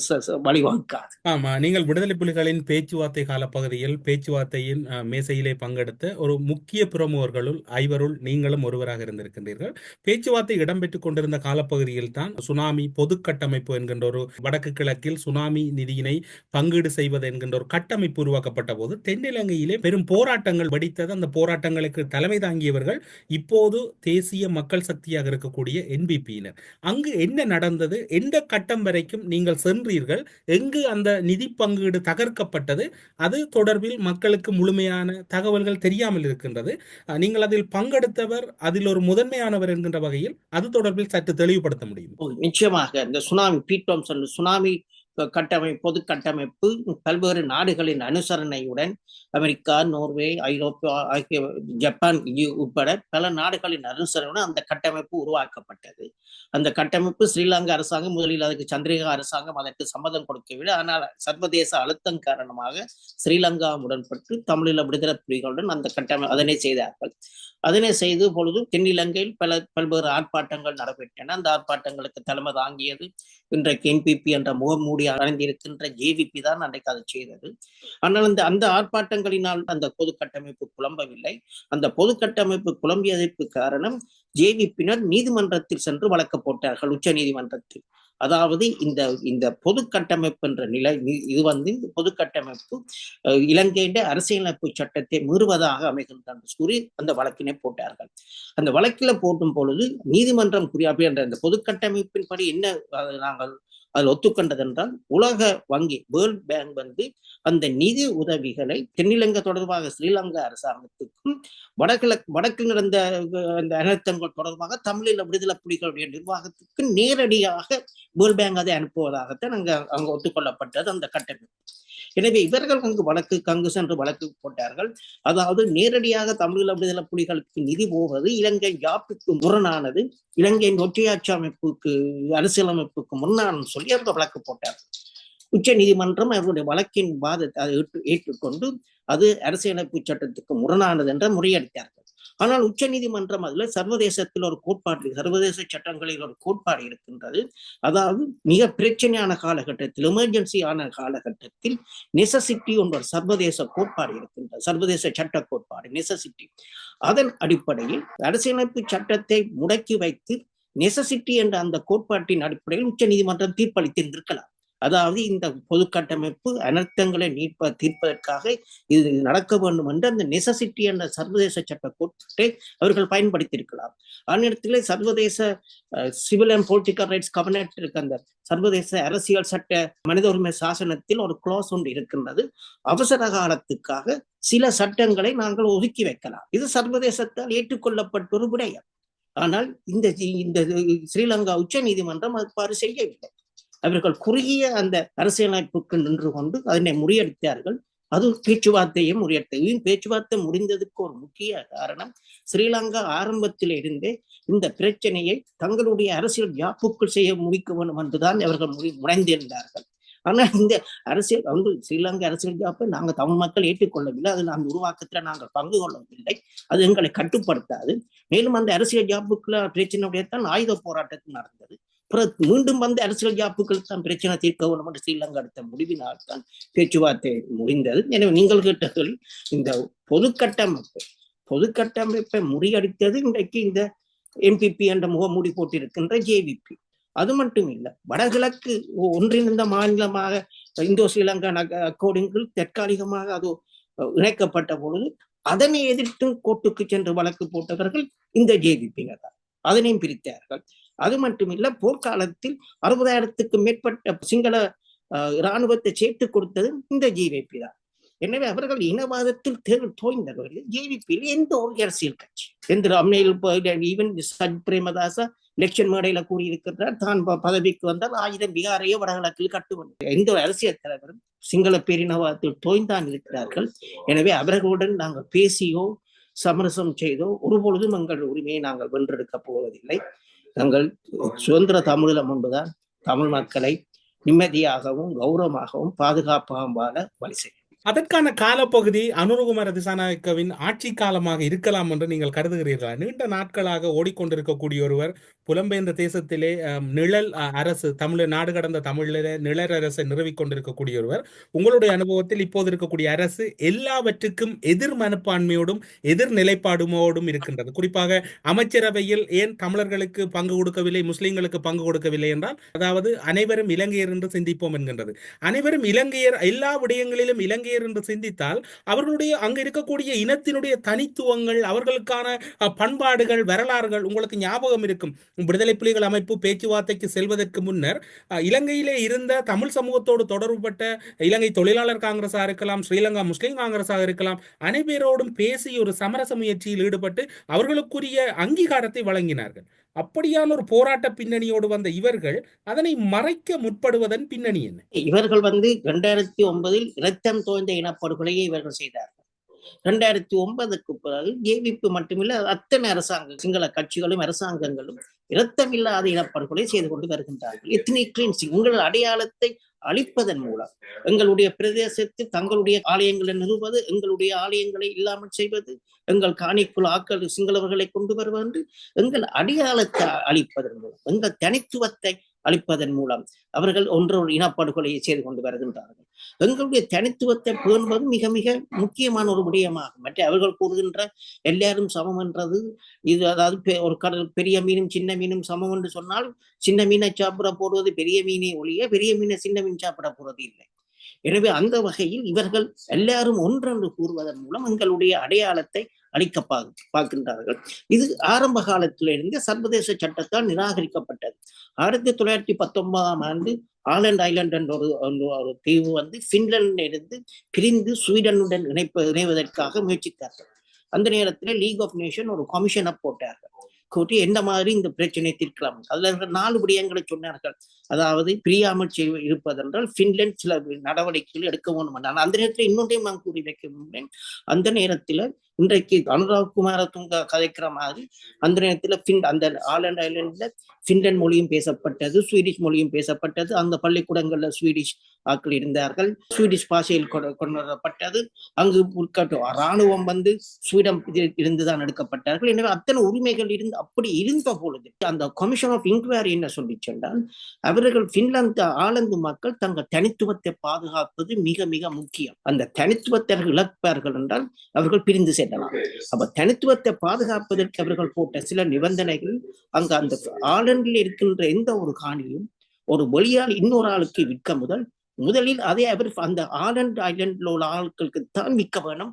வழிவகுக்காது. ஆமா, நீங்கள் விடுதலை புலிகளின் பேச்சுவார்த்தை காலப்பகுதியில் பேச்சுவார்த்தையின் மேசையிலே பங்கெடுத்த ஒரு முக்கிய பிரமுகர்களுள் 5 நீங்களும் ஒருவராக இருந்திருக்கின்றீர்கள். பேச்சுவார்த்தை இடம்பெற்றுக் கொண்டிருந்த காலப்பகுதியில் தான் சுனாமி பொது கட்டமைப்பு என்கின்ற ஒரு வடக்கு கிழக்கில் சுனாமி நிதியினை பங்கீடு செய்வது என்கின்ற ஒரு கட்டமைப்பு உருவாக்கப்பட்ட போது தென்னிலங்கையிலே பெரும் போராட்டங்கள் வெடித்தது. அந்த போராட்டங்களுக்கு தலைமை தாங்கியவர்கள் இப்போது தேசிய மக்கள் சக்தியாக இருக்கக்கூடிய NPP-யினர். அங்கு என்ன நடந்தது? எந்த கட்டம் வரைக்கும் நீங்கள் சென்றீர்கள்? எங்கு அந்த நிதி பங்கீடு தகர்க்கப்பட்டது? அது தொடர்பில் மக்களுக்கு முழுமையான தகவல்கள் தெரியாமல் இருக்கின்றது. நீங்கள் அதில் பங்கெடுத்தவர், அதில் ஒரு முதன்மையானவர் என்கின்ற வகையில் அது தொடர்பில் சற்று தெளிவுபடுத்த முடியும்? நிச்சயமாக இந்த சுனாமி சுனாமி பொது கட்டமைப்பு பல்வேறு நாடுகளின் அனுசரணையுடன் அமெரிக்கா, நோர்வே, ஐரோப்பா ஆகிய ஜப்பான் உட்பட பல நாடுகளின் அனுசரணையுடன் அந்த கட்டமைப்பு உருவாக்கப்பட்டது. அந்த கட்டமைப்பு ஸ்ரீலங்கா அரசாங்கம் முதலில் அதுக்கு சந்திரிகா அரசாங்கம் அதற்கு சம்மதம் கொடுக்கவில்லை. ஆனால் சர்வதேச அழுத்தம் காரணமாக ஸ்ரீலங்கா உடன்பட்டு தமிழீழ விடுதலை புலிகளுடன் அந்த கட்டமைப்பு அதனை செய்தார்கள். அதனை செய்த பொழுது தென்னிலங்கையில் பல்வேறு ஆர்ப்பாட்டங்கள் நடைபெற்றன. அந்த ஆர்ப்பாட்டங்களுக்கு தலைமை தாங்கியது இன்றைக்கு NPP என்ற முகமூடி அடைந்திருக்கின்ற JVP தான் அன்றைக்கு அதை செய்தது. ஆனால் அந்த ஆர்ப்பாட்டங்களினால் அந்த பொது கட்டமைப்பு குழம்பவில்லை. அந்த பொது கட்டமைப்பு குழம்பியதற்கு காரணம் JVP-யினர் நீதிமன்றத்தில் சென்று வழக்கு போட்டார்கள், உச்ச நீதிமன்றத்தில். அதாவது இந்த பொது கட்டமைப்பு என்ற நிலை இது இந்த பொது கட்டமைப்பு இலங்கையின் அரசியலமைப்பு சட்டத்தை மீறுவதாக அமைகின்ற கூறி அந்த வழக்கினை போட்டார்கள். அந்த வழக்கில் போட்டும் பொழுது நீதிமன்றம் என்ற அந்த பொது கட்டமைப்பின்படி என்ன நாங்கள் அதில் ஒத்துக்கொண்டதென்றால் உலக வங்கி வேர்ல்ட் பேங்க் அந்த நிதி உதவிகளை தென்னிலங்கை தொடர்பாக ஸ்ரீலங்கா அரசாங்கத்துக்கும் வடக்கில் நடந்த அந்த அனர்த்தங்கள் தொடர்பாக தமிழீழ விடுதலை புலிகளுடைய நிர்வாகத்துக்கு நேரடியாக வேர்ல்ட் பேங்க் அதை அனுப்புவதாகத்தான் அங்க ஒத்துக்கொள்ளப்பட்டது அந்த கட்டமைப்பு. எனவே இவர்கள் அங்கு சென்று வழக்கு போட்டார்கள். அதாவது நேரடியாக தமிழீழ விடுதலை புலிகளுக்கு நிதி போவது இலங்கை யாப்புக்கு முரணானது, இலங்கையின் ஒற்றையாட்சி அமைப்புக்கு அரசியலமைப்புக்கு முரணானு சொல்லி அவர்கள் வழக்கு போட்டார்கள். உச்ச நீதிமன்றம் அவருடைய வழக்கின் வாதத்தை அதை ஏற்றுக்கொண்டு அது அரசியலமைப்பு சட்டத்துக்கு முரணானது என்ற முறையடித்தார்கள். ஆனால் உச்ச நீதிமன்றம் அதுல சர்வதேசத்தில் ஒரு கோட்பாடு, சர்வதேச சட்டங்களில் ஒரு கோட்பாடு இருக்கின்றது. அதாவது மிக பிரச்சனையான காலகட்டத்தில், எமர்ஜென்சியான காலகட்டத்தில் நெசசிட்டி என்ற சர்வதேச கோட்பாடு இருக்கின்றது, சர்வதேச சட்ட கோட்பாடு நெசசிட்டி. அதன் அடிப்படையில் அரசியலமைப்பு சட்டத்தை முடக்கி வைத்து நெசசிட்டி என்ற அந்த கோட்பாட்டின் அடிப்படையில் உச்ச நீதிமன்றம் தீர்ப்பளித்திருந்திருக்கலாம். அதாவது இந்த பொது கட்டமைப்பு அனர்த்தங்களை தீர்ப்பதற்காக இது நடக்க வேண்டும் என்று அந்த நெசசிட்டி என்ற சர்வதேச சட்ட கோட்பாட்டை அவர்கள் பயன்படுத்தியிருக்கலாம். அந்நேரத்தில் சர்வதேச civil and political rights covenant இருக்க அந்த சர்வதேச அரசியல் சட்ட மனித உரிமை சாசனத்தில் ஒரு கிளாஸ் ஒன்று இருக்கின்றது. அவசர காலத்துக்காக சில சட்டங்களை நாங்கள் ஒதுக்கி வைக்கலாம். இது சர்வதேசத்தால் ஏற்றுக்கொள்ளப்பட்ட ஒரு விடயம். ஆனால் இந்த ஸ்ரீலங்கா உச்ச நீதிமன்றம் அவ்வாறு செய்யவில்லை. அவர்கள் குறுகிய அந்த அரசியலமைப்புக்கு நின்று கொண்டு அதனை முறியடித்தார்கள். அது பேச்சுவார்த்தையும் முறியடித்தது. பேச்சுவார்த்தை முடிந்ததுக்கு ஒரு முக்கிய காரணம் ஸ்ரீலங்கா ஆரம்பத்தில் இருந்தே இந்த பிரச்சனையை தங்களுடைய அரசியல் யாப்புக்குள் செய்ய முடிக்க வேண்டும் என்றுதான் அவர்கள் முனைந்திருந்தார்கள். ஆனால் இந்த அரசியல் ஸ்ரீலங்கா அரசியல் யாப்பை நாங்கள் தமிழ் மக்கள் ஏற்றுக்கொள்ளவில்லை. அதில் அந்த உருவாக்கத்தில் நாங்கள் பங்கு கொள்ளவில்லை. அது எங்களை கட்டுப்படுத்தாது. மேலும் அந்த அரசியல் யாப்புக்குள்ள பிரச்சனையுடையத்தான் ஆயுத போராட்டத்தில் நடந்தது. மீண்டும் அரசியல் யாப்புகள் தான் பிரச்சனை தீர்க்க வேண்டும் என்று ஸ்ரீலங்கா எடுத்த முடிவினால் தான் பேச்சுவார்த்தை முடிந்தது. எனவே நீங்கள் கேட்டதில் இந்த பொது கட்டமைப்பை முறியடித்தது இன்றைக்கு இந்த NPP என்ற முகமூடி போட்டிருக்கின்ற JVP. அது மட்டும் இல்லை, வடகிழக்கு ஒன்றிணைந்த மாநிலமாக இந்தோ ஸ்ரீலங்கா அக்கோர்டிங்கில் தற்காலிகமாக அது இணைக்கப்பட்ட பொழுது அதனை எதிர்த்து கோர்ட்டுக்கு சென்று வழக்கு போட்டவர்கள் இந்த JVP-னர் தான். அதனையும் பிரித்தார்கள். அது மட்டுமில்ல, போர்க்காலத்தில் 60,000க்கும் மேற்பட்ட சிங்கள இராணுவத்தை சேர்த்து கொடுத்தது இந்த ஜேவிபி தான். எனவே அவர்கள் இனவாதத்தில் தோய்ந்தவர்கள். ஜேவிபியில் எந்த ஒரு அரசியல் கட்சி எந்த அம்மையில் ஈவன் சஜ் பிரேமதாசா எலெக்ஷன் மேடையில கூறியிருக்கிறார், தான் பதவிக்கு வந்தால் 1000 பீகாரையோ வடகிழக்கில் கட்டுவது. எந்த ஒரு அரசியல் தலைவரும் சிங்கள பேரினவாதத்தில் தோய்ந்தான் இருக்கிறார்கள். எனவே அவர்களுடன் நாங்கள் பேசியோ சமரசம் செய்தோ ஒருபொழுதும் எங்கள் உரிமையை நாங்கள் வென்றெடுக்கப் போவதில்லை. நாங்கள் சுதந்திர தமிழீழம் ஒன்றுதான் தமிழ் மக்களை நிம்மதியாகவும் கௌரவமாகவும் பாதுகாப்பாகவும் வாழ வழி செய்யும். அதற்கான காலப்பகுதி அனுரகுமார திசாநாயக்கவின் ஆட்சி காலமாக இருக்கலாம் என்று நீங்கள் கருதுகிறீர்களா? நீண்ட நாட்களாக ஓடிக்கொண்டிருக்கக்கூடிய ஒருவர், புலம்பெயர்ந்த தேசத்திலே நிழல் அரசு, நாடு கடந்த தமிழில நிழல் அரசை நிறுவிக் கொண்டிருக்கக்கூடிய ஒருவர், உங்களுடைய அனுபவத்தில் இப்போது இருக்கக்கூடிய அரசு எல்லாவற்றுக்கும் எதிர் மனப்பான்மையோடும் எதிர் நிலைப்பாடுமோடும் இருக்கின்றது. குறிப்பாக அமைச்சரவையில் ஏன் தமிழர்களுக்கு பங்கு கொடுக்கவில்லை, முஸ்லிம்களுக்கு பங்கு கொடுக்கவில்லை என்றால், அதாவது அனைவரும் இலங்கையர் என்று சிந்திப்போம் என்கின்றது. அனைவரும் இலங்கையர், எல்லா விடயங்களிலும் இலங்கையர் என்று சிந்தித்தால் அவர்களுடைய அங்கு இருக்கக்கூடிய இனத்தினுடைய தனித்துவங்கள், அவர்களுக்கான பண்பாடுகள், வரலாறுகள் உங்களுக்கு ஞாபகம் இருக்கும். விடுதலை புலிகள் அமைப்பு பேச்சுவார்த்தைக்கு செல்வதற்கு முன்னர் இலங்கையிலே இருந்த தமிழ் சமூகத்தோடு தொடர்புபட்ட இலங்கை தொழிலாளர் காங்கிரஸாக இருக்கலாம், ஸ்ரீலங்கா முஸ்லிம் காங்கிரஸாக இருக்கலாம், அனைவரோடும் பேசி ஒரு சமரச முயற்சியில் ஈடுபட்டு அவர்களுக்குரிய அங்கீகாரத்தை வழங்கினார்கள். அப்படியான ஒரு போராட்ட பின்னணியோடு வந்த இவர்கள் அதனை மறைக்க முற்படுவதன் பின்னணி என்ன? இவர்கள் 2009 இரத்தம் தோய்ந்த இனப்படுகொலையை இவர்கள் செய்தார்கள். 2009க்கு பிறகு ஜேவிபி மட்டுமில்ல, அத்தனை அரசாங்கம், சிங்கள கட்சிகளும் அரசாங்கங்களும் இரத்தமில்லாத இனப்படுகொலை செய்து கொண்டு வருகின்றார்கள். எத்னிக் கிளீன்சிங், உங்கள் அடையாளத்தை அழிப்பதன் மூலம் எங்களுடைய பிரதேசத்தில் தங்களுடைய ஆலயங்களை நிறுவது, எங்களுடைய ஆலயங்களை இல்லாமல் செய்வது, எங்கள் காணிக்குள் ஆக்கள் சிங்களவர்களை கொண்டு வருவது, எங்கள் அடையாளத்தை அழிப்பதன் மூலம், எங்கள் தனித்துவத்தை அளிப்பதன் மூலம் அவர்கள் ஒன்றொரு இனப்படுகொலையை செய்து கொண்டு வருகின்றார்கள். எங்களுடைய தனித்துவத்தை பேணுவது மிக மிக முக்கியமான ஒரு விடயமாகும். மற்ற அவர்கள் கூறுகின்ற எல்லாரும் சமம் என்றது இது, அதாவது ஒரு கடல் பெரிய மீனும் சின்ன மீனும் சமம் என்று சொன்னால், சின்ன மீனை சாப்பிட போடுவது பெரிய மீனை ஒழிய பெரிய மீனை சின்ன மீன் சாப்பிட போறது இல்லை. எனவே அந்த வகையில் இவர்கள் எல்லாரும் ஒன்றென்று கூறுவதன் மூலம் எங்களுடைய அடையாளத்தை அளிக்க பார்க்கின்றார்கள். இது ஆரம்ப காலத்திலிருந்து சர்வதேச சட்டத்தால் நிராகரிக்கப்பட்டது. 1919ஆம் ஆண்டு ஆலண்ட் ஐலண்ட் என்ற ஒரு தீவு பின்லாந்திலிருந்து பிரிந்து ஸ்வீடனுடன் இணைவதற்காக முயற்சித்தார்கள். அந்த நேரத்தில் லீக் ஆஃப் நேஷன் ஒரு கமிஷனை போட்டார்கள். கூட்டி எந்த மாதிரி இந்த பிரச்சனை தீர்க்கலாம். அதுல 4 விடயங்களை சொன்னார்கள். அதாவது பிரியாமல் இருப்பதென்றால் பின்லாந்து சில நடவடிக்கைகள் எடுக்க வேண்டும். அந்த நேரத்தில் இன்னொன்றையும் நான் கூறி வைக்க முடியும். அந்த நேரத்துல இன்றைக்கு அனுராக் குமாரதுங்க கதைக்கிற மாதிரி அந்த நேரத்துல அந்த ஆலண்ட் ஐலண்ட்ல பின்லாந்து மொழியும் பேசப்பட்டது, ஸ்வீடிஷ் மொழியும் பேசப்பட்டது. அந்த பள்ளிக்கூடங்கள்ல ஸ்வீடிஷ் ஆட்கள் இருந்தார்கள். ஸ்வீடிஷ் பாஷையில் கொண்டு வரப்பட்டது. அங்கு இராணுவம் ஸ்வீடன் இருந்துதான் எடுக்கப்பட்டார்கள். எனவே அத்தனை உரிமைகள் அப்படி இருந்த பொழுது அந்த கமிஷன் ஆஃப் இன்குவரி என்ன சொல்லி சொன்னால், அவர்கள் பின்லாந்து ஆலந்து மக்கள் தங்கள் தனித்துவத்தை பாதுகாப்பது மிக மிக முக்கியம். அந்த தனித்துவத்தை இழப்பார்கள் என்றால் அவர்கள் பிரிந்து செல்லலாம். அப்ப தனித்துவத்தை பாதுகாப்பதற்கு அவர்கள் போட்ட சில நிபந்தனைகள், அங்க அந்த ஆலண்டில் இருக்கின்ற எந்த ஒரு காணியும் ஒரு வெளியால் இன்னொரு ஆளுக்கு விற்க முதலில் அதே அவர் அந்த ஆலண்ட் ஐலண்ட்ல உள்ள ஆட்களுக்கு தான் விற்க வேணும்.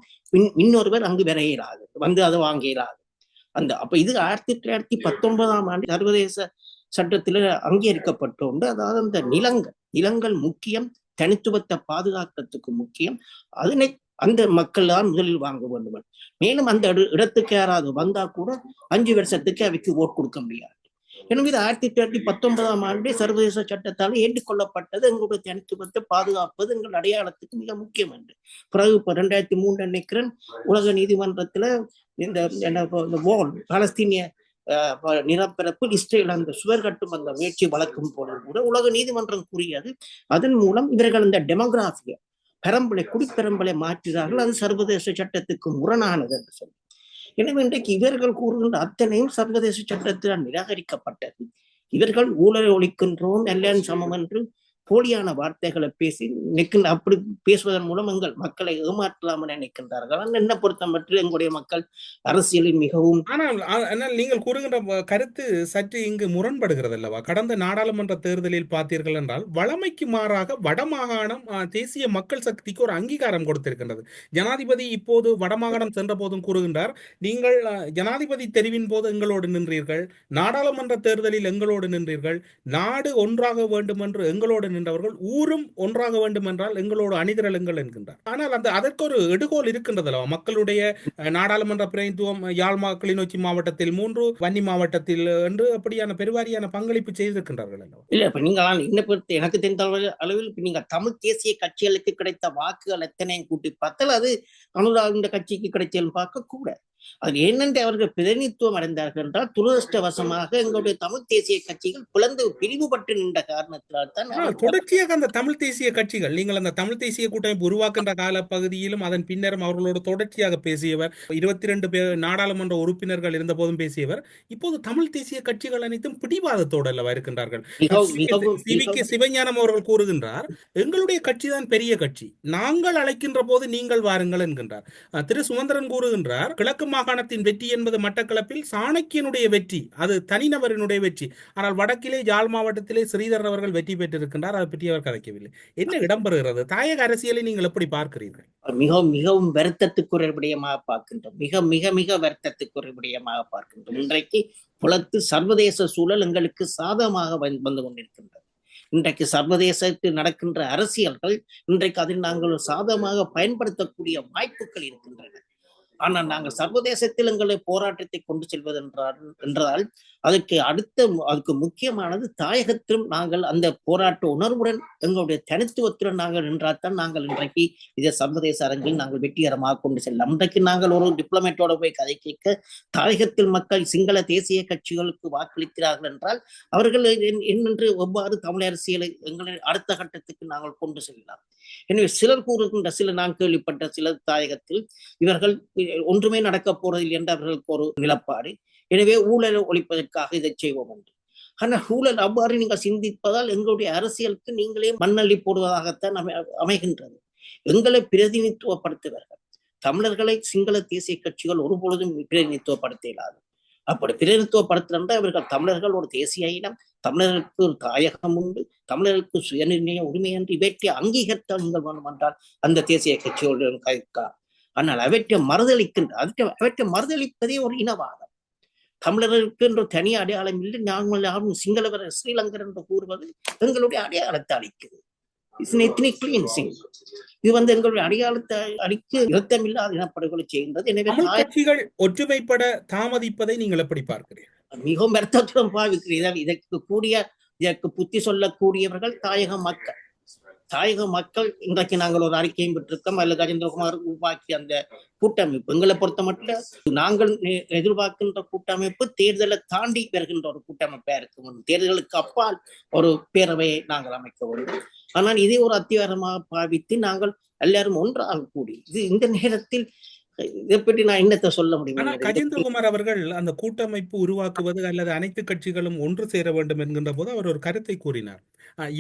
இன்னொருவர் அங்கு வர இயலாது, அதை வாங்க இயலாது. அப்ப இது 1919ஆம் ஆண்டு சர்வதேச சட்டத்தில் அங்கீகரிக்கப்பட்டோண்டு. அதாவது அந்த நிலங்கள் முக்கியம், தனித்துவத்தை பாதுகாக்கிறதுக்கு முக்கியம். அதனை அந்த மக்கள் தான் முதலில் வாங்க வேண்டும். மேலும் அந்த இடத்துக்கு யாராவது வந்தா கூட 5 வருஷத்துக்கு அவைக்கு ஓட் கொடுக்க முடியாது. எனவே 1919ஆம் ஆண்டே சர்வதேச சட்டத்தால் ஏற்றுக்கொள்ளப்பட்டது. எங்களுடைய தனித்துவத்தை பாதுகாப்பது எங்கள் அடையாளத்துக்கு மிக முக்கியம் என்று. பிறகு 2003 நினைக்கிறேன் உலக நீதிமன்றத்துல இந்த பாலஸ்தீனிய நிலப்பரப்பு இஸ்ரேல் அந்த சுவர் கட்டும் அந்த முயற்சி வழக்கும் போது கூட உலக நீதிமன்றம் கூறியது, அதன் மூலம் இவர்கள் இந்த டெமோகிராபிய குடிப்பெரம்பலை மாற்றினார்கள். அது சர்வதேச சட்டத்துக்கு முரணானது என்று சொல்லி. எனவே இன்றைக்கு இவர்கள் கூறுகின்ற அத்தனையும் சர்வதேச சட்டத்தால் நிராகரிக்கப்பட்டது. இவர்கள் ஊழலை ஒழிக்கின்றோம், எல்லாம் சமம் என்று போலியான வார்த்தைகளை பேசி அப்படி பேசுவதன் மூலம் எங்கள் மக்களை ஏமாற்றலாம் என நினைக்கின்றார்கள். என்ன பொறுத்த மட்டும் எங்களுடைய மக்கள் அரசியலில் மிகவும். ஆனால் நீங்கள் கூறுகின்ற கருத்து சற்று இங்கு முரண்படுகிறது அல்லவா? கடந்த நாடாளுமன்ற தேர்தலில் பார்த்தீர்கள் என்றால் வழமைக்கு மாறாக வடமாகாணம் தேசிய மக்கள் சக்திக்கு ஒரு அங்கீகாரம் கொடுத்திருக்கின்றது. ஜனாதிபதி இப்போது வடமாகாணம் சென்ற போதும் கூறுகின்றார், நீங்கள் ஜனாதிபதி தெரிவின் போது எங்களோடு நின்றீர்கள், நாடாளுமன்ற தேர்தலில் எங்களோடு நின்றீர்கள், நாடு ஒன்றாக வேண்டும் என்று எங்களோடு நின்றவர்கள் ஊரும் ஒன்றாக வேண்டும் என்றால் எங்களோடு அணிதிரளுங்கள் என்கின்றார். ஆனால் அதற்கு ஒரு எடுகோல் இருக்கின்றதல்ல. மக்களுடைய நாடாளுமன்ற பிரதிநிதித்துவம் யாழ் கிளிநொச்சி மாவட்டத்தில் 3, வன்னி மாவட்டத்தில் என்று அப்படியான பெருவாரியான பங்களிப்பு செய்திருக்கின்றார்கள். இல்ல இப்ப நீங்க எனக்கு தெரிந்த அளவில் இப்ப நீங்க தமிழ் தேசிய கட்சிகளுக்கு கிடைத்த வாக்குகள் எத்தனையும் கூட்டி பார்த்தால் அது அனுராக் இந்த கட்சிக்கு கிடைச்சாலும் பார்க்க கூட. அது என்னென்று அவர்கள் பிரதிநிதித்துவம் அடைந்தார்கள் என்றால் துரதிருஷ்டவசமாக எங்களுடைய தமிழ் தேசிய கட்சிகள் பிளந்து பிரிவுபட்டு நின்ற காரணத்தினால் தான் தொடர்ச்சியாக அந்த தமிழ் தேசிய கட்சிகள், நீங்கள் அந்த தமிழ் தேசிய கூட்டமைப்பு உருவாக்குகின்ற கால பகுதியிலும் அதன் பின்னரும் அவர்களோடு தொடர்ச்சியாக பேசியவர், 22 நாடாளுமன்ற உறுப்பினர்கள் இருந்த போதும் பேசியவர். இப்போது தமிழ் தேசிய கட்சிகள் அனைத்தும் பிடிவாதத்தோடு அல்லவா இருக்கின்றார்கள். சிவஞானம் அவர்கள் கூறுகின்றார், எங்களுடைய கட்சி தான் பெரிய கட்சி, நாங்கள் அழைக்கின்ற போது நீங்கள் வாருங்கள் என்கின்றார். திரு சுமந்திரன் கூறுகின்றார், கிழக்கு மாகாணத்தின் வெற்றி என்பது மட்டக்களப்பில் சாணக்கியனுடைய வெற்றி, அது தனிநபரினுடைய வெற்றி. ஆனால் வடக்கிலே யாழ் மாவட்டத்திலே ஸ்ரீதர் அவர்கள் வெற்றி பெற்றிருக்கின்றார், அதை பற்றி அவர் கதைக்கவில்லை. என்ன இடம்பெறுகிறது? தாயக அரசியலை நீங்கள் எப்படி பார்க்கிறீர்கள்? மிகவும் மிகவும் வருத்தத்துக்குரிய விடயமாக பார்க்கின்றோம். மிக மிக மிக வருத்தத்துக்குரிய விடயமாக பார்க்கின்றோம். இன்றைக்கு புலத்து சர்வதேச சூழல் எங்களுக்கு சாதகமாக வந்து கொண்டிருக்கின்றது. இன்றைக்கு சர்வதேசத்தில் நடக்கின்ற அரசியல்கள் இன்றைக்கு அதில் நாங்கள் சாதகமாக பயன்படுத்தக்கூடிய வாய்ப்புகள் இருக்கின்றன. ஆனால் நாங்கள் சர்வதேசத்தில் எங்களை போராட்டத்தை கொண்டு செல்வது என்றால் அதுக்கு முக்கியமானது தாயகத்திலும் நாங்கள் அந்த போராட்ட உணர்வுடன் எங்களுடைய தனித்துவத்துடன் நாங்கள் நின்றால்தான் நாங்கள் இன்றைக்கு இதை சர்வதேச அரங்கில் நாங்கள் வெற்றிகரமாக கொண்டு செல்லலாம். இன்றைக்கு நாங்கள் ஒரு டிப்ளமேட்டோட போய் கதை கேட்க தாயகத்தில் மக்கள் சிங்கள தேசிய கட்சிகளுக்கு வாக்களிக்கிறார்கள் என்றால் அவர்கள் என்னென்று எவ்வாறு தமிழ் அரசியலை எங்களை அடுத்த கட்டத்துக்கு நாங்கள் கொண்டு செல்லலாம். எனவே சிலர் கூறுகின்ற நான் கேள்விப்பட்ட சிலர் தாயகத்தில் இவர்கள் ஒன்றுமே நடக்க போறதில்லை என்று அவர்களுக்கு ஒரு நிலப்பாடு. எனவே ஊழலை ஒழிப்பதற்காக இதை செய்வோம் என்று. ஆனால் ஊழல் அவ்வாறு நீங்கள் சிந்திப்பதால் எங்களுடைய அரசியலுக்கு நீங்களே மண்ணள்ளி போடுவதாகத்தான் அமைகின்றது. எங்களை பிரதிநிதித்துவப்படுத்துவார்கள். தமிழர்களை சிங்கள தேசிய கட்சிகள் ஒருபொழுதும் பிரதிநிதித்துவப்படுத்த இயலாது. அப்படி பிரதிநிதித்துவப்படுத்துகின்ற இவர்கள் தமிழர்கள் ஒரு தேசிய இனம், தமிழர்களுக்கு ஒரு தாயகம் உண்டு, தமிழர்களுக்கு சுயநிர்ணய உரிமை என்று இவற்றை அங்கீகரித்தால் நீங்கள் வேண்டும் என்றால் அந்த தேசிய கட்சிகளுடன் கைக்கலாம். ஆனால் அவற்றை மறுதளிப்பதே ஒரு இனவாதம். தமிழர்களுக்கு என்ற தனி அடையாளம் இல்லை, நாங்கள் யாரும் சிங்களவர் ஸ்ரீலங்கர் என்று கூறுவது எங்களுடைய அடையாளத்தை அளிக்குது. இது எங்களுடைய அடையாளத்தை அளிக்க இரத்தமில்லாத இனப்படுகொலை செய்கின்றது. எனவே கட்சிகள் ஒற்றுமைப்பட தாமதிப்பதை நீங்கள் எப்படி பார்க்கிறீர்கள்? மிகவும் வருத்தத்துடன் பாவிக்கிறீர்கள். இதற்கு புத்தி சொல்லக்கூடியவர்கள் தாயக மக்கள். இன்றைக்கு நாங்கள் ஒரு அறிக்கையும் பெற்றிருக்கோம். அல்லது கஜேந்திரகுமார் உருவாக்கி அந்த கூட்டமைப்பு எங்களை பொறுத்த மட்டும் நாங்கள் எதிர்பார்க்கின்ற கூட்டமைப்பு தேர்தலை தாண்டி வருகின்ற ஒரு கூட்டமைப்பா இருக்கும். தேர்தலுக்கு அப்பால் ஒரு பேரவையை நாங்கள் அமைக்க வேண்டும். ஆனால் இதை ஒரு அத்தியாரமாக பாவித்து நாங்கள் எல்லாரும் ஒன்றாக கூடி இந்த நேரத்தில் இதை பற்றி நான் என்னத்தை சொல்ல முடியும்? கஜேந்திரகுமார் அவர்கள் அந்த கூட்டமைப்பு உருவாக்குவது அல்லது அனைத்து கட்சிகளும் ஒன்று சேர வேண்டும் என்கின்ற போது அவர் ஒரு கருத்தை கூறினார்.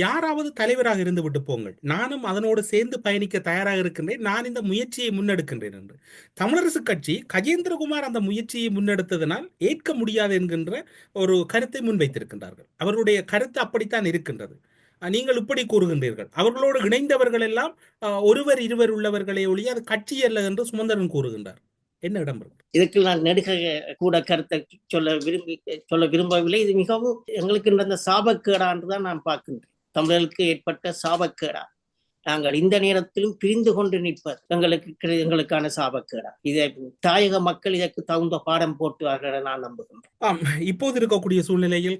யாராவது தலைவராக இருந்து விட்டு போங்கள், நானும் அதனோடு சேர்ந்து பயணிக்க தயாராக இருக்கின்றேன், நான் இந்த முயற்சியை முன்னெடுக்கின்றேன் என்று. தமிழரசு கட்சி கஜேந்திரகுமார் அந்த முயற்சியை முன்னெடுத்ததனால் ஏற்க முடியாது என்கின்ற ஒரு கருத்தை முன்வைத்திருக்கின்றார்கள். அவருடைய கருத்து அப்படித்தான் இருக்கின்றது. நீங்கள் இப்படி கூறுகின்றீர்கள். அவர்களோடு இணைந்தவர்கள் எல்லாம் ஒருவர் இருவர் உள்ளவர்களே ஒழிய அது கட்சி அல்ல என்று சுமந்திரன் கூறுகின்றார். என்ன இடம்பெறும்? இதுக்கு நான் நெடுக கூட கருத்தை சொல்ல விரும்பவில்லை. இது மிகவும் எங்களுக்கு இந்த சாபக்கேடா என்றுதான் நான் பார்க்கின்றேன். தமிழர்களுக்கு ஏற்பட்ட சாபக்கேடா. நாங்கள் இந்த நேரத்திலும் பிரிந்து கொண்டு நிற்பது எங்களுக்கான சாபக்கேடா. இதை தாயக மக்கள் இதற்கு தகுந்த பாடம் போட்டுவார்கள் நான் நம்புகின்றேன். இப்போது இருக்கக்கூடிய சூழ்நிலையில்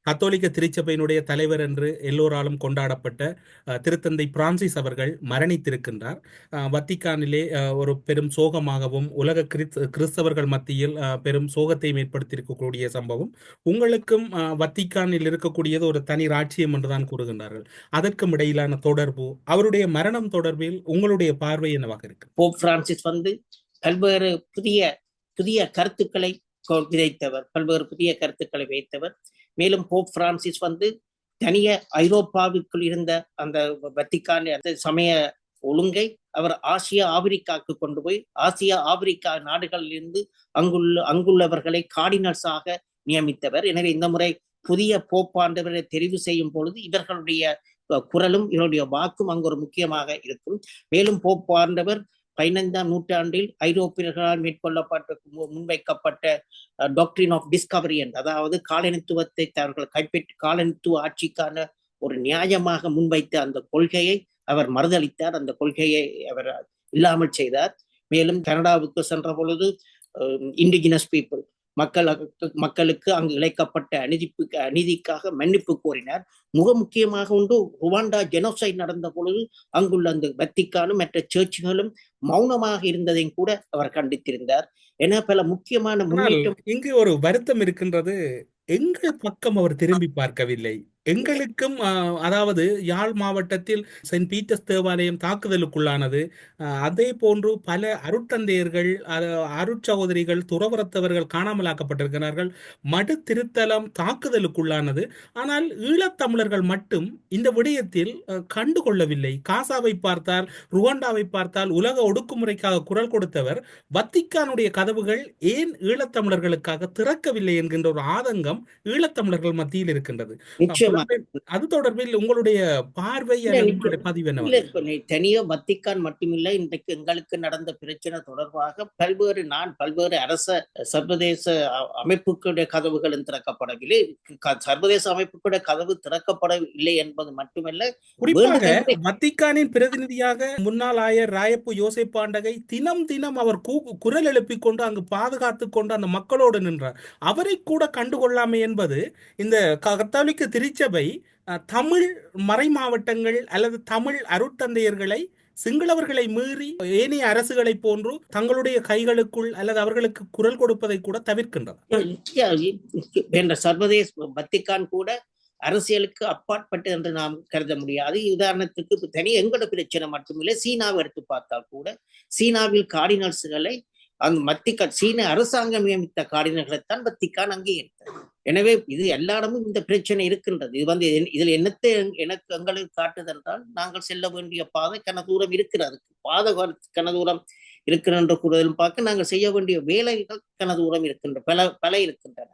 கத்தோலிக்க திருச்சபையினுடைய தலைவர் என்று எல்லோராலும் கொண்டாடப்பட்ட திருத்தந்தை பிரான்சிஸ் அவர்கள் மரணித்திருக்கின்றார். வத்திக்கானிலே ஒரு பெரும் சோகமாகவும் உலக கிறிஸ்தவர்கள் மத்தியில் பெரும் சோகத்தை ஏற்படுத்தியிருக்கக்கூடிய சம்பவம். உங்களுக்கும் வத்திக்கானில் இருக்கக்கூடியது ஒரு தனி ராட்சியம் என்றுதான் கூறுகின்றார்கள். அதற்கும் இடையிலான தொடர்பு, அவருடைய மரணம் தொடர்பில் உங்களுடைய பார்வை என்னவாக இருக்கு? போப் பிரான்சிஸ் பல்வேறு புதிய கருத்துக்களை விதைத்தவர், பல்வேறு புதிய கருத்துக்களை வைத்தவர். மேலும் போப் பிரான்சிஸ் தனிய ஐரோப்பாவுக்குள் இருந்த அந்த வத்திக்கான் சமய ஒழுங்கை அவர் ஆப்பிரிக்காவுக்கு கொண்டு போய் ஆப்பிரிக்கா நாடுகளில் இருந்து அங்குள்ளவர்களை கார்டினல்ஸாக நியமித்தவர். எனவே இந்த முறை புதிய போப்பாண்டவரை தெரிவு செய்யும் பொழுது இவர்களுடைய குரலும் இவருடைய வாக்கும் அங்கு ஒரு முக்கியமாக இருக்கும். மேலும் போப்பாண்டவர் 15ஆம் நூற்றாண்டில் ஐரோப்பியர்களால் முன்வைக்கப்பட்ட டாக்ட்ரின் ஆஃப் டிஸ்கவரி என்று, அதாவது காலனித்துவத்தை அவர்கள் கைப்பற்றி காலனித்துவ ஆட்சிக்கான ஒரு நியாயமாக முன்வைத்த அந்த கொள்கையை அவர் மறுதளித்தார். அந்த கொள்கையை அவர் இல்லாமல் செய்தார். மேலும் கனடாவுக்கு சென்ற பொழுது இண்டிஜினஸ் பீப்புள் மக்களுக்கு அங்கு இழைக்கப்பட்ட அநீதிக்காக மன்னிப்பு கோரினார். முக்கியமாக ஒன்று, ருவாண்டா ஜெனோசைட் நடந்த பொழுது அங்குள்ள அந்த வத்திக்கானும் மற்ற சர்ச்சுகளும் மௌனமாக இருந்ததையும் கூட அவர் கண்டித்திருந்தார். என பல முக்கியமான முன்னேற்றம். இங்கு ஒரு வருத்தம் இருக்கின்றது. எங்கள் பக்கம் அவர் திரும்பி பார்க்கவில்லை. எங்களுக்கும் அதாவது யாழ் மாவட்டத்தில் செயின்ட் பீட்டர்ஸ் தேவாலயம் தாக்குதலுக்குள்ளானது. அதே போன்று பல அருட்தந்தையர்கள், அருட்சகோதரிகள், துறவரத்தவர்கள் காணாமலாக்கப்பட்டிருக்கிறார்கள். மடு திருத்தலம் தாக்குதலுக்குள்ளானது. ஆனால் ஈழத்தமிழர்கள் மட்டும் இந்த விடயத்தில் கண்டுகொள்ளவில்லை. காசாவை பார்த்தால், ருவாண்டாவை பார்த்தால், உலக ஒடுக்குமுறைக்காக குரல் கொடுத்தவர் வத்திக்கானுடைய கதவுகள் ஏன் ஈழத்தமிழர்களுக்காக திறக்கவில்லை என்கின்ற ஒரு ஆதங்கம் ஈழத்தமிழர்கள் மத்தியில் இருக்கின்றது. அது தொடர்பில் உங்களுடைய பார்வை, பதிவு என்ன? தனியோ வத்திக்கான் மட்டுமில்லை, இன்றைக்கு எங்களுக்கு நடந்த பிரச்சனை தொடர்பாக பல்வேறு அரச சர்வதேச அமைப்புகளுடைய கதவுகளும் திறக்கப்படவில்லை. சர்வதேச அமைப்புகளுடைய கதவு திறக்கப்படவில்லை என்பது மட்டுமல்ல, குறிப்பாக வத்திக்கானின் பிரதிநிதியாக முன்னாள் ஆயர் ராயப்பு யோசேப்பாண்டகை தினம் அவர் குரல் எழுப்பிக் கொண்டு அங்கு பாதுகாத்துக் கொண்டு அந்த மக்களோடு நின்றார். அவரை கூட கண்டுகொள்ளாமை என்பது இந்த கத்தோலிக்க திருச்சபை தமிழ் மறை மாவட்டங்கள் அல்லது தமிழ் அருட்தந்தையர்களை சிங்களவர்களை மீறி ஏனைய அரசுகளை போன்று தங்களுடைய கைகளுக்குள் அல்லது அவர்களுக்கு குரல் கொடுப்பதை கூட தவிர்க்கின்றது. சர்வதேச வத்திக்கான் கூட அரசியலுக்கு அப்பாற்பட்டு என்று நாம் கருத முடியாது. உதாரணத்துக்கு தனி எங்களோட பிரச்சனை மட்டுமில்லை, சீனாவை எடுத்து பார்த்தால் கூட சீனாவில் கார்டினல்ஸ்களை சீன அரசாங்கம் நியமித்த கார்டினல்களைத்தான் வத்திக்கான் அங்கீகரித்தது. எனவே இது எல்லா இடமும் இந்த பிரச்சனை இருக்கின்றது. இது இதில் என்னத்தை எங்களுக்கு காட்டுதென்றால், நாங்கள் செல்ல வேண்டிய பாதை கனதூரம் இருக்கிறது. பாதை கனதூரம் இருக்கிற கூறுதலும் பார்க்க நாங்கள் செய்ய வேண்டிய வேலைகள் கனதூரம் இருக்கின்ற பல இருக்கின்றன.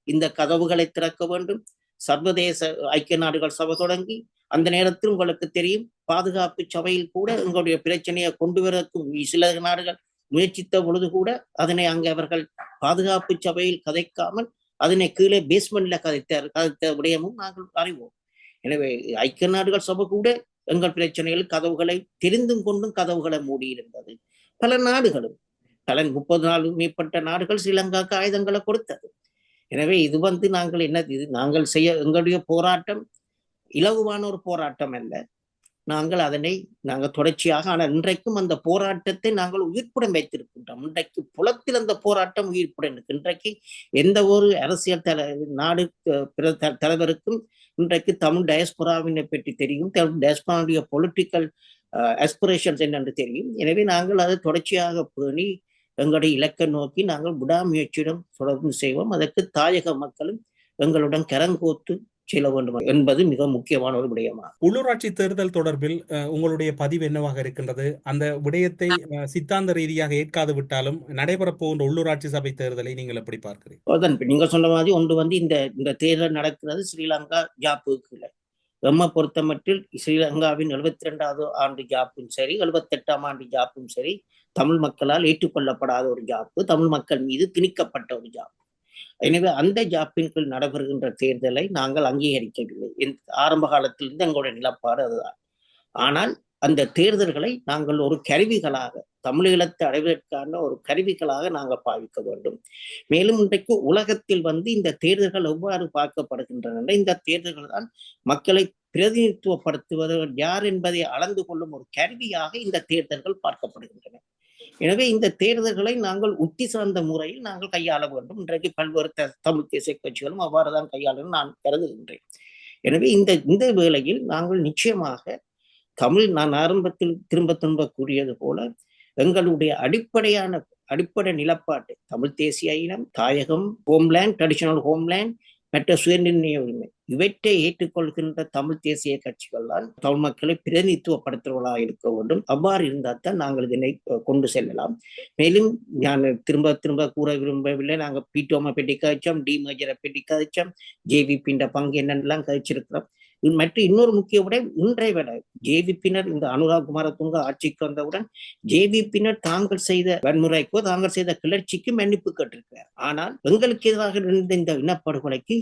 இந்த கதவுகளை திறக்க வேண்டும். சர்வதேச ஐக்கிய நாடுகள் சபை தொடங்கி அந்த நேரத்தில் உங்களுக்கு தெரியும், பாதுகாப்பு சபையில் கூட எங்களுடைய பிரச்சனையை கொண்டு வரக்கும் சில நாடுகள் முயற்சித்த பொழுது கூட அதனை அங்கே அவர்கள் பாதுகாப்பு சபையில் கதைக்காமல் அதனை கீழே பேஸ்மெண்ட்ல கதைத்த விடயமும் நாங்கள் அறிவோம். எனவே ஐக்கிய நாடுகள் சபை கூட எங்கள் பிரச்சனைகள் கதவுகளை தெரிந்தும் கொண்டும் கதவுகளை மூடியிருந்தது. பல நாடுகளும் 30 மேற்பட்ட நாடுகள் ஸ்ரீலங்காவுக்கு ஆயுதங்களை கொடுத்தது. எனவே இது நாங்கள் எங்களுடைய போராட்டம் இலகுவான ஒரு போராட்டம் அல்ல. நாங்கள் தொடர்ச்சியாக, ஆனால் இன்றைக்கும் அந்த போராட்டத்தை நாங்கள் உயிர்ப்புடன் வைத்திருக்கின்றோம். இன்றைக்கு புலத்தில் அந்த போராட்டம் உயிர்ப்புடன் இருக்கு. இன்றைக்கு எந்த ஒரு அரசியல் நாடு தலைவருக்கும் இன்றைக்கு தமிழ் டயஸ்பொராவினை பற்றி தெரியும், தமிழ் டயஸ்பொராவுடைய பொலிட்டிக்கல் ஆஸ்பிரேஷன்ஸ் என்னென்று தெரியும். எனவே நாங்கள் அதை தொடர்ச்சியாக பேணி எங்களுடைய இலக்கை நோக்கி நாங்கள் விடாமுயற்சியிடம் தொடர்பு செய்வோம். அதற்கு தாயக மக்களும் எங்களுடன் கரங்கோத்து செல்ல வேண்டும் என்பது மிக முக்கியமான ஒரு விடயமா. உள்ளூராட்சி தேர்தல் தொடர்பில் உங்களுடைய பதிவு என்னவாக இருக்கின்றது? அந்த விடயத்தை சித்தாந்த ரீதியாக ஏற்காது விட்டாலும் நடைபெறப் போகின்ற உள்ளூராட்சி சபை தேர்தலை நீங்கள் எப்படி பார்க்கிறீர்கள்? நீங்க சொன்ன மாதிரி ஒன்று இந்த தேர்தல் நடக்கிறது ஸ்ரீலங்கா ஜாப்புக்கு இல்லை. எம்மை பொறுத்தமட்டில் ஸ்ரீலங்காவின் 72வது ஆண்டு ஜாப்பும் சரி, 78ஆம் ஆண்டு ஜாப்பும் சரி, தமிழ் மக்களால் ஏற்றுக்கொள்ளப்படாத ஒரு ஜாப்பு, தமிழ் மக்கள் மீது திணிக்கப்பட்ட ஒரு ஜாப்பு. எனவே அந்த ஜாப்பின் கீழ் நடைபெறுகின்ற தேர்தலை நாங்கள் அங்கீகரிக்கவில்லை. ஆரம்ப காலத்திலிருந்து எங்களுடைய நிலப்பாடு அதுதான். ஆனால் அந்த தேர்தல்களை நாங்கள் ஒரு கருவிகளாக, தமிழீழத்தை அடைவதற்கான ஒரு கருவிகளாக நாங்கள் பாவிக்க வேண்டும். மேலும் இன்றைக்கு உலகத்தில் இந்த தேர்தல்கள் எவ்வாறு பார்க்கப்படுகின்றன, இந்த தேர்தல்கள் தான் மக்களை பிரதிநிதித்துவப்படுத்துவதற்கு யார் என்பதை அளந்து கொள்ளும் ஒரு கருவியாக இந்த தேர்தல்கள் பார்க்கப்படுகின்றன. எனவே இந்த தேர்தல்களை நாங்கள் உத்தி சார்ந்த முறையில் நாங்கள் கையாள வேண்டும். இன்றைக்கு பல்வேறு தமிழ் தேசிய கட்சிகளும் அவ்வாறுதான் கையாளும் நான் கருதுகின்றேன். எனவே இந்த வேளையில் நாங்கள் நிச்சயமாக நான் ஆரம்பத்தில் திரும்ப கூறியது போல எங்களுடைய அடிப்படை நிலப்பாட்டு தமிழ் தேசிய இனம், தாயகம், ஹோம்லேண்ட், ட்ரெடிஷனல் ஹோம்லேண்ட், மற்ற சுயநிர்ணய உரிமை, இவற்றை ஏற்றுக்கொள்கின்ற தமிழ் தேசிய கட்சிகள் தான் தமிழ் மக்களை பிரதிநிதித்துவப்படுத்துவதாக இருக்க வேண்டும். அவ்வாறு இருந்தால் தான் நாங்கள் இதனை கொண்டு செல்லலாம். மேலும் நான் திரும்ப கூற விரும்பவில்லை, நாங்கள் பீட்டோமை பற்றி கழிச்சோம், டிமேஜரை பற்றி கழிச்சோம், ஜேவிபின்ற பங்கு என்னென்னலாம் கழிச்சிருக்கிறோம். மற்றும் இன்னொரு முக்கிய விடயம், இன்றைய விட ஜேவிபியினர் இந்த அனுராக் குமாரதுங்க ஆட்சிக்கு வந்தவுடன் ஜேவிபியினர் தாங்கள் செய்த வன்முறைக்கோ தாங்கள் செய்த கிளர்ச்சிக்கு மன்னிப்பு கேட்டிருக்கிறார். ஆனால் எங்களுக்கு எதிராக இருந்த இந்த இனப்படுகொலைக்கு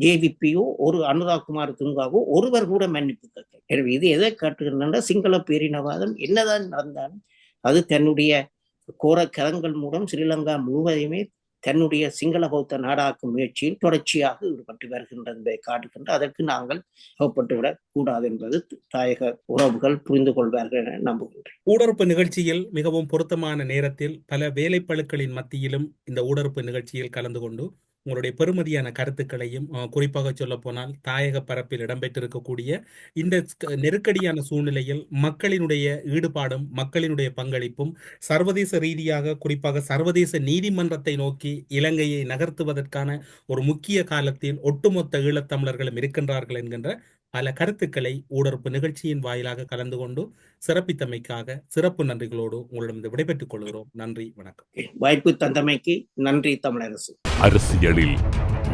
ஏவிபியோ ஒரு அனுராகுமார் துங்காவோ ஒருவர் கூட மன்னிப்பு கேட்க. எனவே இது எதை காட்டுகின்றன? சிங்கள பேரினவாதம் என்னதான் நடந்தாலும் அது தன்னுடைய கோர கரங்கள் மூலம் ஸ்ரீலங்கா முழுவதையுமே தன்னுடைய சிங்கள பௌத்த நாடாக்கும் முயற்சியில் தொடர்ச்சியாக ஈடுபட்டு வருகின்றது என்பதை காட்டுகின்ற. அதற்கு நாங்கள் அகப்பட்டுவிடக் கூடாது என்பது தாயக உறவுகள் புரிந்து கொள்வார்கள் என நம்புகின்றேன். ஊடறுப்பு நிகழ்ச்சியில் மிகவும் பொருத்தமான நேரத்தில் பல வேலைப்பளுக்களின் மத்தியிலும் இந்த ஊடறுப்பு நிகழ்ச்சியில் கலந்து கொண்டு உங்களுடைய பெருமதியான கருத்துக்களையும் குறிப்பாக சொல்ல போனால் தாயக பரப்பில் இடம்பெற்றிருக்கக்கூடிய இந்த நெருக்கடியான சூழ்நிலையில் மக்களினுடைய ஈடுபாடும் மக்களினுடைய பங்களிப்பும் சர்வதேச ரீதியாக குறிப்பாக சர்வதேச நீதிமன்றத்தை நோக்கி இலங்கையை நகர்த்துவதற்கான ஒரு முக்கிய காலத்தில் ஒட்டுமொத்த ஈழத்தமிழர்களும் இருக்கின்றார்கள் என்கின்ற பல கருத்துக்களை ஊடறுப்பு நிகழ்ச்சியின் வாயிலாக கலந்து கொண்டு சிறப்பித்தமைக்காக சிறப்பு நன்றிகளோடு உங்களிடம் விடைபெற்றுக் கொள்கிறோம். நன்றி, வணக்கம். வாய்ப்பு தந்தமைக்கு நன்றி. தமிழரசு அரசியலில்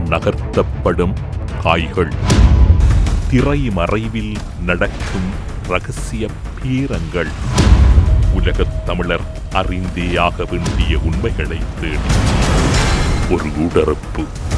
நகர்த்தப்படும் காய்கள், திரைமறைவில் நடக்கும் இரகசிய பீரங்கள், உலகத் தமிழர் அறிந்தேயாக வேண்டிய உண்மைகளை தேடி ஒரு ஊடறுப்பு.